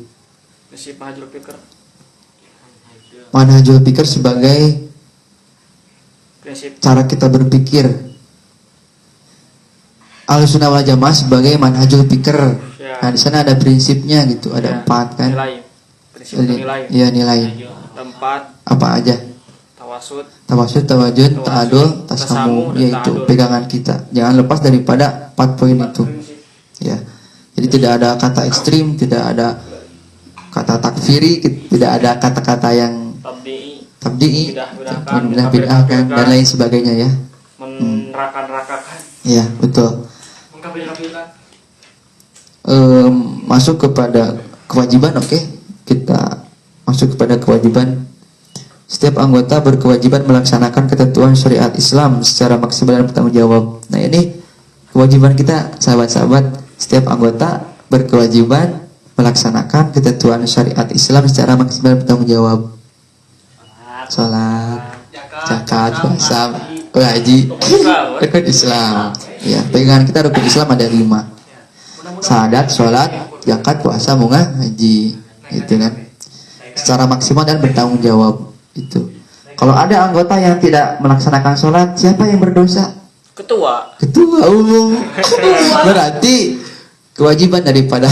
[SPEAKER 2] Prinsip Mahajul Fikr.
[SPEAKER 4] Manhajul pikir sebagai
[SPEAKER 2] Prinsip
[SPEAKER 4] cara kita berpikir. Ahlussunnah wal Jamaah sebagai manhajul pikir.
[SPEAKER 2] Ya.
[SPEAKER 4] Nah, di sana ada prinsipnya gitu, ada
[SPEAKER 2] ya,
[SPEAKER 4] 4 kan.
[SPEAKER 2] nilai. Prinsip nilai.
[SPEAKER 4] Iya, nilai.
[SPEAKER 2] Tempat
[SPEAKER 4] Apa aja?
[SPEAKER 2] Tawasud, tawajud,
[SPEAKER 4] tawajud,
[SPEAKER 2] tawadul,
[SPEAKER 4] ta'adul,
[SPEAKER 2] tasamu,
[SPEAKER 4] tasamu,
[SPEAKER 2] dan
[SPEAKER 4] yaitu
[SPEAKER 2] ta'adul.
[SPEAKER 4] pegangan kita. Jangan lepas daripada 4 poin itu. Ya. Jadi tidak ada kata ekstrim, tidak ada kata takfiri, tidak ada kata-kata yang tabdi'i, bid'ah-bid'ahkan dan lain sebagainya ya.
[SPEAKER 2] Menerakan-rakakan.
[SPEAKER 4] Ya, betul. Masuk kepada kewajiban, oke. Kita masuk kepada kewajiban. Setiap anggota berkewajiban melaksanakan ketentuan syariat Islam secara maksimal dan bertanggung jawab. Nah, ini kewajiban kita, sahabat-sahabat. Setiap anggota berkewajiban melaksanakan ketentuan syariat Islam secara maksimal dan bertanggung jawab. Salat, zakat, puasa, haji, rukun Islam. Ya, pegangan kita rukun Islam ada 5. Salat, salat, zakat, puasa, munah, haji. Itu kan. Secara maksimal dan bertanggung jawab. Itu. Kalau ada anggota yang tidak melaksanakan sholat, siapa yang berdosa?
[SPEAKER 2] Ketua
[SPEAKER 4] umum. Berarti kewajiban daripada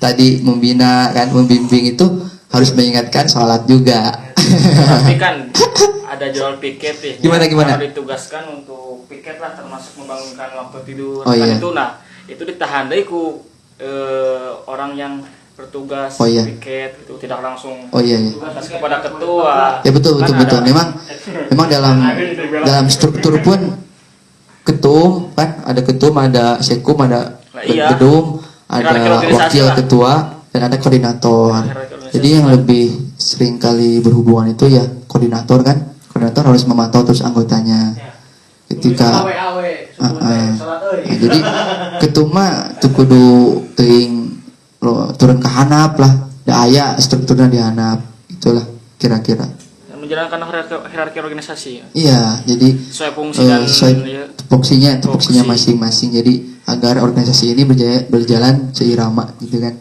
[SPEAKER 4] tadi membina kan, membimbing itu harus mengingatkan sholat juga.
[SPEAKER 2] tapi kan ada jadwal piket ya.
[SPEAKER 4] Gimana?
[SPEAKER 2] Kalau ditugaskan untuk piket lah, termasuk membangunkan waktu tidur.
[SPEAKER 4] Oh,
[SPEAKER 2] kan
[SPEAKER 4] iya.
[SPEAKER 2] itu, nah itu ditahan dari orang yang bertugas
[SPEAKER 4] Oh, iya.
[SPEAKER 2] piket itu tidak langsung
[SPEAKER 4] Oh iya, iya.
[SPEAKER 2] atas kepada ketua.
[SPEAKER 4] Ya betul.
[SPEAKER 2] Kan
[SPEAKER 4] Memang dalam struktur pun ketum kan, ada ketum, ada sekum, ada
[SPEAKER 2] Nah, iya.
[SPEAKER 4] gedung,
[SPEAKER 2] Hierarki
[SPEAKER 4] ada
[SPEAKER 2] organisasi
[SPEAKER 4] wakil
[SPEAKER 2] lah.
[SPEAKER 4] ketua dan ada koordinator.
[SPEAKER 2] Hierarki organisasi.
[SPEAKER 4] Jadi yang lebih sering kali berhubungan itu ya koordinator kan. Koordinator harus memantau terus anggotanya. Ketika jadi ketum mah teu kudu teuing turun ke hanap lah. Da aya strukturnya di hanap. Itulah kira-kira.
[SPEAKER 2] Menjalankan hierarki organisasi ya.
[SPEAKER 4] Iya, jadi
[SPEAKER 2] Sesuai fungsi dan ya.
[SPEAKER 4] tupoksinya
[SPEAKER 2] Tupoksi.
[SPEAKER 4] masing-masing. Jadi agar organisasi ini berjalan seirama gitu kan.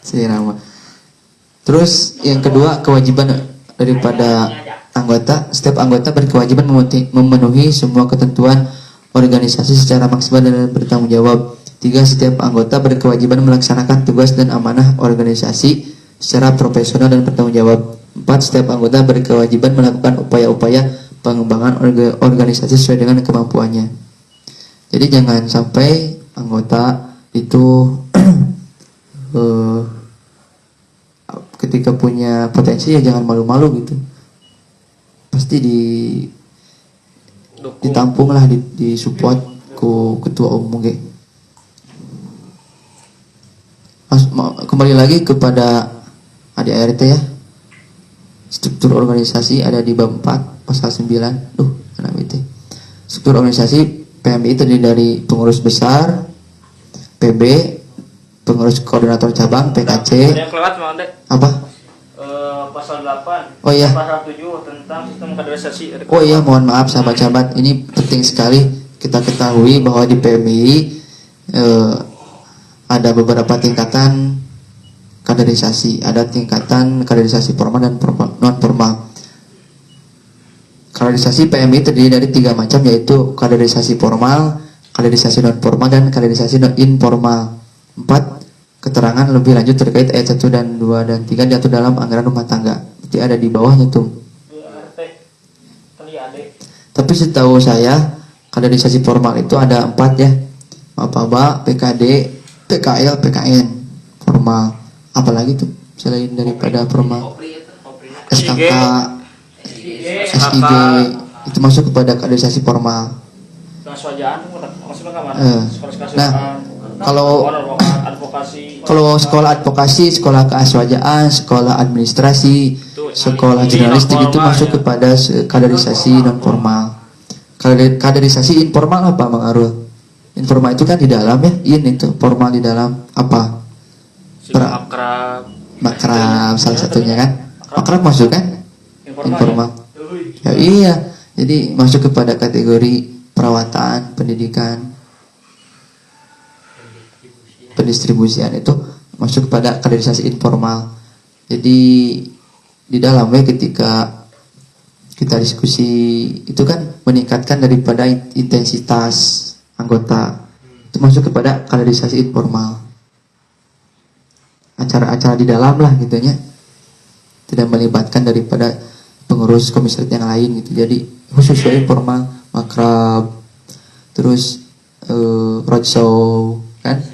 [SPEAKER 4] Seirama. Terus yang kedua, kewajiban daripada anggota. Setiap anggota berkewajiban memenuhi semua ketentuan organisasi secara maksimal dan bertanggung jawab. 3. Setiap anggota berkewajiban melaksanakan tugas dan amanah organisasi secara profesional dan bertanggung jawab. 4. Setiap anggota berkewajiban melakukan upaya-upaya pengembangan organisasi sesuai dengan kemampuannya. Jadi jangan sampai anggota itu ketika punya potensi ya jangan malu-malu gitu. Pasti ditampung lah, disupport ku ketua umum gitu. Kembali lagi kepada ADART ya. Struktur organisasi ada di bab 4 pasal 9. Anak itu. Struktur organisasi PMI terdiri dari pengurus besar, PB, pengurus koordinator cabang, PKC.
[SPEAKER 2] Ada yang kelewat Bang Ande.
[SPEAKER 4] Apa?
[SPEAKER 2] Pasal 8.
[SPEAKER 4] Oh iya.
[SPEAKER 2] Pasal 7 tentang sistem kaderisasi.
[SPEAKER 4] Oh iya, mohon maaf sahabat-sahabat. Ini penting sekali kita ketahui bahwa di PMI ada beberapa tingkatan kaderisasi. Ada tingkatan kaderisasi formal dan non formal. Kaderisasi PMI terdiri dari 3 macam, yaitu kaderisasi formal, kaderisasi non formal, dan kaderisasi non informal. 4. Keterangan lebih lanjut terkait ayat 1 dan 2 dan 3 diatur dalam anggaran rumah tangga. Berarti ada di bawahnya tuh. Tapi setahu saya kaderisasi formal itu ada 4 ya. Mapaba, PKD, PKL, PKN formal. Apalagi tuh selain daripada formal? SKK, SIG itu masuk kepada kaderisasi formal.
[SPEAKER 2] Swajaan maksudnya kemana?
[SPEAKER 4] Nah, kalau
[SPEAKER 2] advokasi,
[SPEAKER 4] sekolah advokasi, sekolah keaswajaan, sekolah administrasi, sekolah jurnalistik itu masuk kepada kaderisasi non formal. Kaderisasi informal apa Bang Arul? Informal itu kan di dalam ya, itu formal di dalam apa? Makrab salah satunya kan. Makrab masuk kan? Informal. Ya iya. Jadi masuk kepada kategori perawatan, pendidikan, pendistribusian itu masuk kepada kaderisasi informal. Jadi di dalamnya ketika kita diskusi itu kan meningkatkan daripada intensitas anggota, itu masuk kepada kaderisasi informal. Acara-acara di dalam lah gitunya, tidak melibatkan daripada pengurus komisaris yang lain gitu. Jadi khusus ya informal, makrab, terus roadshow kan,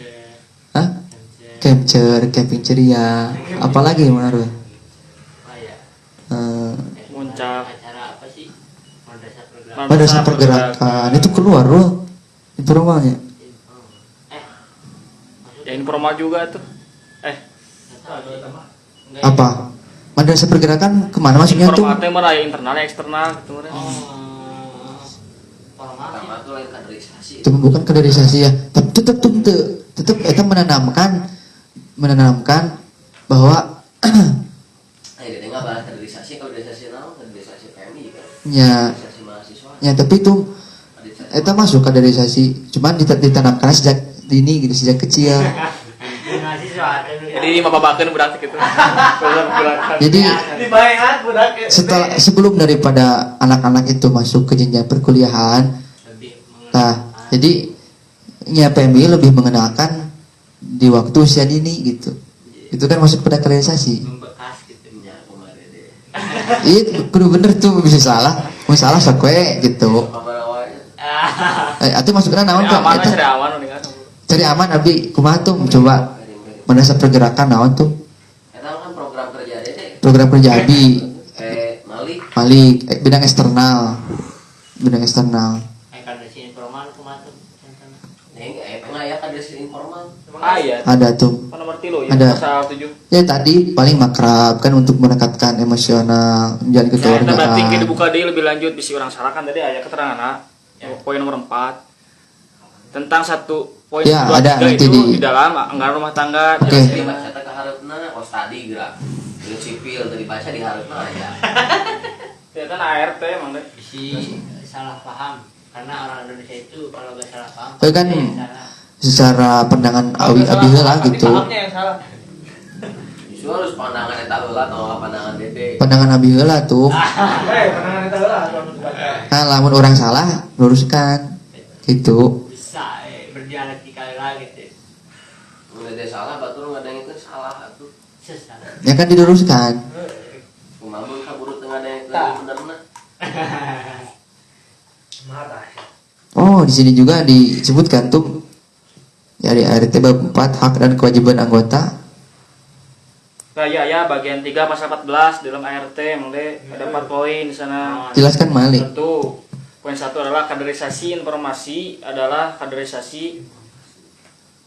[SPEAKER 4] hah? Capture, camping ceria, apalagi Marul?
[SPEAKER 2] Muncak.
[SPEAKER 1] Acara apa sih? Madrasah program.
[SPEAKER 4] Madrasah pergerakan itu keluar loh informalnya.
[SPEAKER 2] Ya informal juga tuh.
[SPEAKER 4] Apa? Madrasah pergerakan kemana maksudnya tuh?
[SPEAKER 2] Informal teh mah aya internal eksternal gitu mah.
[SPEAKER 1] Formal sih.
[SPEAKER 6] Pertama tuh lain kaderisasi.
[SPEAKER 4] Itu bukan kaderisasi ya, tapi tetap itu menanamkan bahwa
[SPEAKER 6] Ayo kita nggak bahas kaderisasi naon, kaderisasi PMI kan.
[SPEAKER 4] ya
[SPEAKER 6] Kaderisasi mahasiswa.
[SPEAKER 4] ya tapi itu itu masuk kaderisasi, cuman ditanamkan sejak dini gitu, sejak kecil.
[SPEAKER 1] Mahasiswa ada dulu.
[SPEAKER 2] Jadi mababakeun budak gitu.
[SPEAKER 4] Jadi
[SPEAKER 5] Dibayangan budak.
[SPEAKER 4] sebelum daripada anak-anak itu masuk ke jenjang perkuliahan,
[SPEAKER 1] Lebih mengenal.
[SPEAKER 4] nah jadi ya PMI lebih mengenalkan di waktu usia dini gitu. Itu kan masuk pada kaderisasi.
[SPEAKER 1] Membekas gitu.
[SPEAKER 6] Ya kemarin deh.
[SPEAKER 4] Iya, kudu bener tuh, bisa salah, mau salah sakwe gitu.
[SPEAKER 6] Apa namanya?
[SPEAKER 4] Atuh masukna naon
[SPEAKER 2] Ya
[SPEAKER 4] Pak?
[SPEAKER 2] aman
[SPEAKER 4] Eta
[SPEAKER 2] cari aman nih kan.
[SPEAKER 4] cari aman abi kumaha tuh coba madrasah pergerakan naon tuh
[SPEAKER 6] Eta kan program kerja Dede.
[SPEAKER 4] program kerja abi
[SPEAKER 6] Malik.
[SPEAKER 4] Malik bidang eksternal
[SPEAKER 1] Kayak kaderisasi informal kumaha tuh contohna.
[SPEAKER 6] Enggak ya kaderisasi informal.
[SPEAKER 2] Iya.
[SPEAKER 4] ada tuh
[SPEAKER 2] Apa nomor 3 ya?
[SPEAKER 4] Ada.
[SPEAKER 2] Pasal 7.
[SPEAKER 4] ya tadi paling makrab kan untuk mendekatkan emosional menjalin
[SPEAKER 2] Ya, kita berarti
[SPEAKER 4] kekeluargaan
[SPEAKER 2] dibuka deui lebih lanjut bisi orang salah kan tadi aya keterangan poin nomor 4 tentang satu poin
[SPEAKER 4] Ya,
[SPEAKER 2] 2,
[SPEAKER 4] ada
[SPEAKER 2] 3
[SPEAKER 4] nanti
[SPEAKER 2] itu
[SPEAKER 4] di-
[SPEAKER 2] di dalam anggaran rumah tangga.
[SPEAKER 4] Oke.
[SPEAKER 6] Jadi baca teh kaharepna kos tadi gerak. Jeung sipil tadi baca di hareupeuna aya.
[SPEAKER 2] Ya kan ART emang deh.
[SPEAKER 1] Isi salah paham karena orang Indonesia itu kalau gak salah paham
[SPEAKER 4] Itu kan
[SPEAKER 1] pasti salah.
[SPEAKER 4] secara pandangan abi heula gitu
[SPEAKER 5] Pahamnya yang salah.
[SPEAKER 6] Justru harus pandangan eta heula atau pandangan Dede.
[SPEAKER 4] pandangan abi heula tuh
[SPEAKER 5] Pandangan itu lah.
[SPEAKER 4] nah lamun orang salah luruskan gitu
[SPEAKER 1] Bisa berdialektika lagi gitu.
[SPEAKER 6] Dede salah batur ngadengkeun salah atuh.
[SPEAKER 1] Sesat.
[SPEAKER 4] ya kan diluruskan
[SPEAKER 6] Kumaha mun kaburu teu ngadengkeun benerna.
[SPEAKER 5] Marah.
[SPEAKER 4] Oh, di sini juga disebutkan tuh ya di ART bab 4 hak dan kewajiban anggota.
[SPEAKER 2] Nah, ya bagian 3 pasal 14 dalam ART emang deh ada 4 poin di sana.
[SPEAKER 4] Jelaskan Malik.
[SPEAKER 2] Satu, poin 1 adalah kaderisasi informasi adalah kaderisasi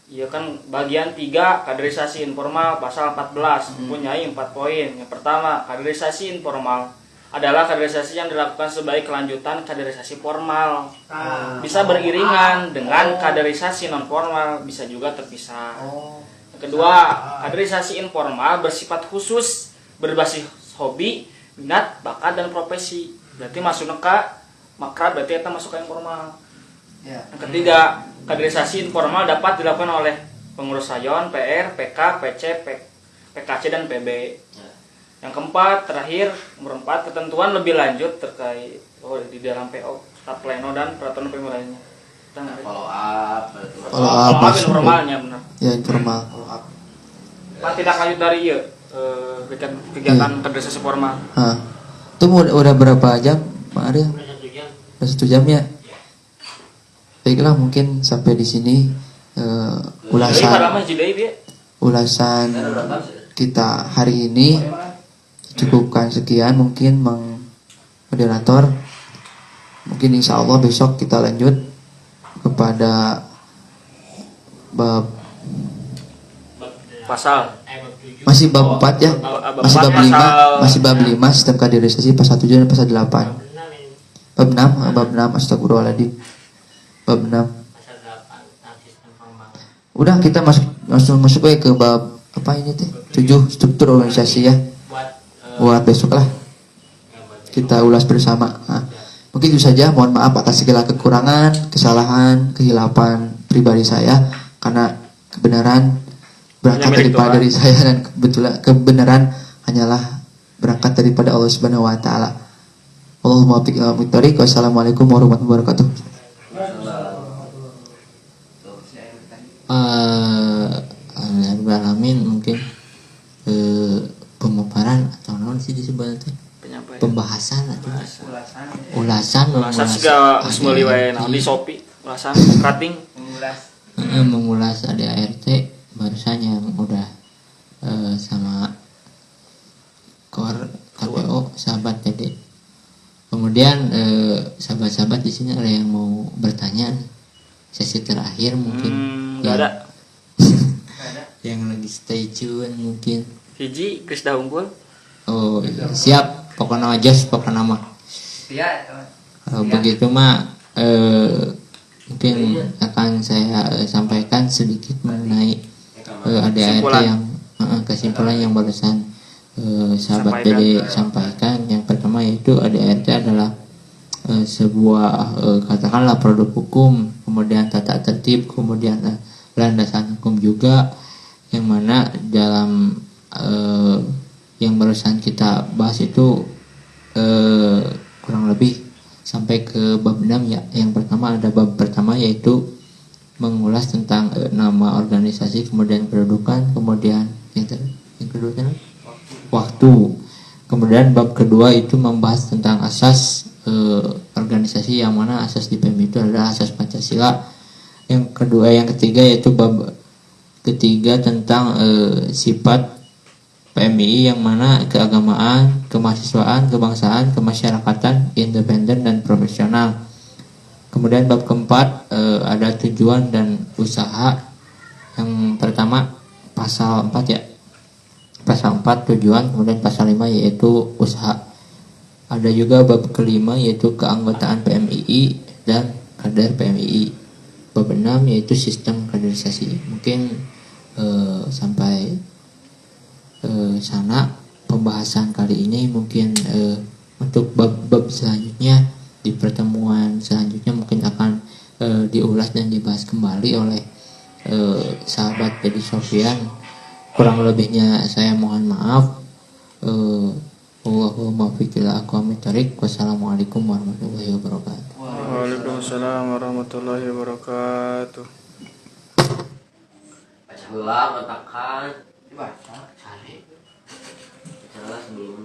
[SPEAKER 2] ya kan bagian 3 kaderisasi informal pasal 14 mempunyai 4 poin. Yang pertama, kaderisasi informal adalah kaderisasi yang dilakukan sebagai kelanjutan kaderisasi formal. Bisa beriringan dengan kaderisasi non formal, bisa juga terpisah. Yang kedua, kaderisasi informal bersifat khusus, berbasis hobi, minat, bakat dan profesi. Berarti masuk ke makrab, berarti kita masuk ke informal.
[SPEAKER 3] Ya.
[SPEAKER 2] Yang ketiga, kaderisasi informal dapat dilakukan oleh pengurus rayon, PR, PK, PC, PKC dan PB. Yang keempat, terakhir, nomor 4, ketentuan lebih lanjut terkait di dalam PO, staf pleno dan peraturan PMU lainnya.
[SPEAKER 6] Follow up.
[SPEAKER 4] Follow up masuk.
[SPEAKER 2] Informalnya benar.
[SPEAKER 4] Ya informal.
[SPEAKER 2] Pak tidak lanjut dari ya kegiatan kaderisasi formal.
[SPEAKER 4] Nah, itu udah berapa jam, Pak Arya?
[SPEAKER 1] Udah 1 jam.
[SPEAKER 4] Udah 1 jam ya. Baiklah, mungkin sampai di sini
[SPEAKER 2] Jadi pada
[SPEAKER 4] ulasan
[SPEAKER 2] masjid dia.
[SPEAKER 4] ulasan kita hari ini cukupkan sekian mungkin moderator. Mungkin insya Allah besok kita lanjut kepada bab
[SPEAKER 2] Pasal
[SPEAKER 1] Bab 7.
[SPEAKER 4] masih bab 4 ya, masih bab 5, masih bab 5 sistem kaderisasi pasal 7 dan pasal 8. Bab 6 astagfirullahaladzim. Bab 6.
[SPEAKER 1] Pasal 8 tentang sistem formal.
[SPEAKER 4] Udah kita masuk aja ke bab apa ini teh? 7 struktur organisasi ya. Buat besok lah kita ulas bersama. Nah, mungkin itu saja. Mohon maaf atas segala kekurangan, kesalahan, kehilapan pribadi saya karena kebenaran berangkat daripada dari saya dan kebenaran hanyalah berangkat daripada Allah Subhanahu wa taala. Allahumma biqamit. Wassalamualaikum warahmatullahi wabarakatuh.
[SPEAKER 7] Alhamdulillah mungkin pemaparan atau non sih disebutnya
[SPEAKER 2] penyampaian.
[SPEAKER 7] pembahasan
[SPEAKER 4] bahasan atau
[SPEAKER 3] ulasan
[SPEAKER 4] ulasan
[SPEAKER 2] Ulasan segala
[SPEAKER 4] ADART.
[SPEAKER 2] meuli wae naon di Shopee. Ulasan cutting.
[SPEAKER 3] mengulas
[SPEAKER 4] Mengulas ADART barusan yang udah sama KPO sahabat Dede. Kemudian sahabat-sahabat di sini ada yang mau bertanya nih. Sesi terakhir mungkin
[SPEAKER 2] Enggak ada.
[SPEAKER 4] yang lagi stay tune mungkin.
[SPEAKER 2] Hiji geus dah unggul.
[SPEAKER 4] Oh siap, pokoknya jos pokoknya mah.
[SPEAKER 3] ya
[SPEAKER 4] Kalau begitu mah mungkin akan saya sampaikan sedikit mengenai ADART
[SPEAKER 2] Kesimpulan.
[SPEAKER 4] yang kesimpulan yang barusan sahabat
[SPEAKER 2] Sampaikan.
[SPEAKER 4] Dede sampaikan. Yang pertama yaitu ADART adalah sebuah katakanlah produk hukum, kemudian tata tertib, kemudian landasan hukum juga, yang mana dalam yang barusan kita bahas itu kurang lebih sampai ke bab 6 ya. Yang pertama ada bab pertama yaitu mengulas tentang nama organisasi, kemudian kedudukan, kemudian yang kedua kan waktu. Kemudian bab kedua itu membahas tentang asas organisasi, yang mana asas di PMI itu adalah asas Pancasila. Yang kedua, yang ketiga yaitu bab ketiga tentang sifat PMI, yang mana keagamaan, kemahasiswaan, kebangsaan, kemasyarakatan, independen dan profesional. Kemudian bab keempat ada tujuan dan usaha. Yang pertama pasal 4 ya. Pasal 4 tujuan, kemudian pasal 5 yaitu usaha. Ada juga bab kelima yaitu keanggotaan PMII dan kader PMII. Bab 6 yaitu sistem kaderisasi. Mungkin sampai sana pembahasan kali ini. Mungkin untuk bab-bab selanjutnya di pertemuan selanjutnya mungkin akan diulas dan dibahas kembali oleh sahabat Dedi Sofyan. Kurang lebihnya saya mohon maaf. Allahumma fikila aqwamit thariq. Wassalamualaikum warahmatullahi wabarakatuh.
[SPEAKER 2] Waalaikumsalam warahmatullahi wabarakatuh.
[SPEAKER 6] Baca heula matakan.
[SPEAKER 3] dibaca
[SPEAKER 6] Cari. Baca heula sebelum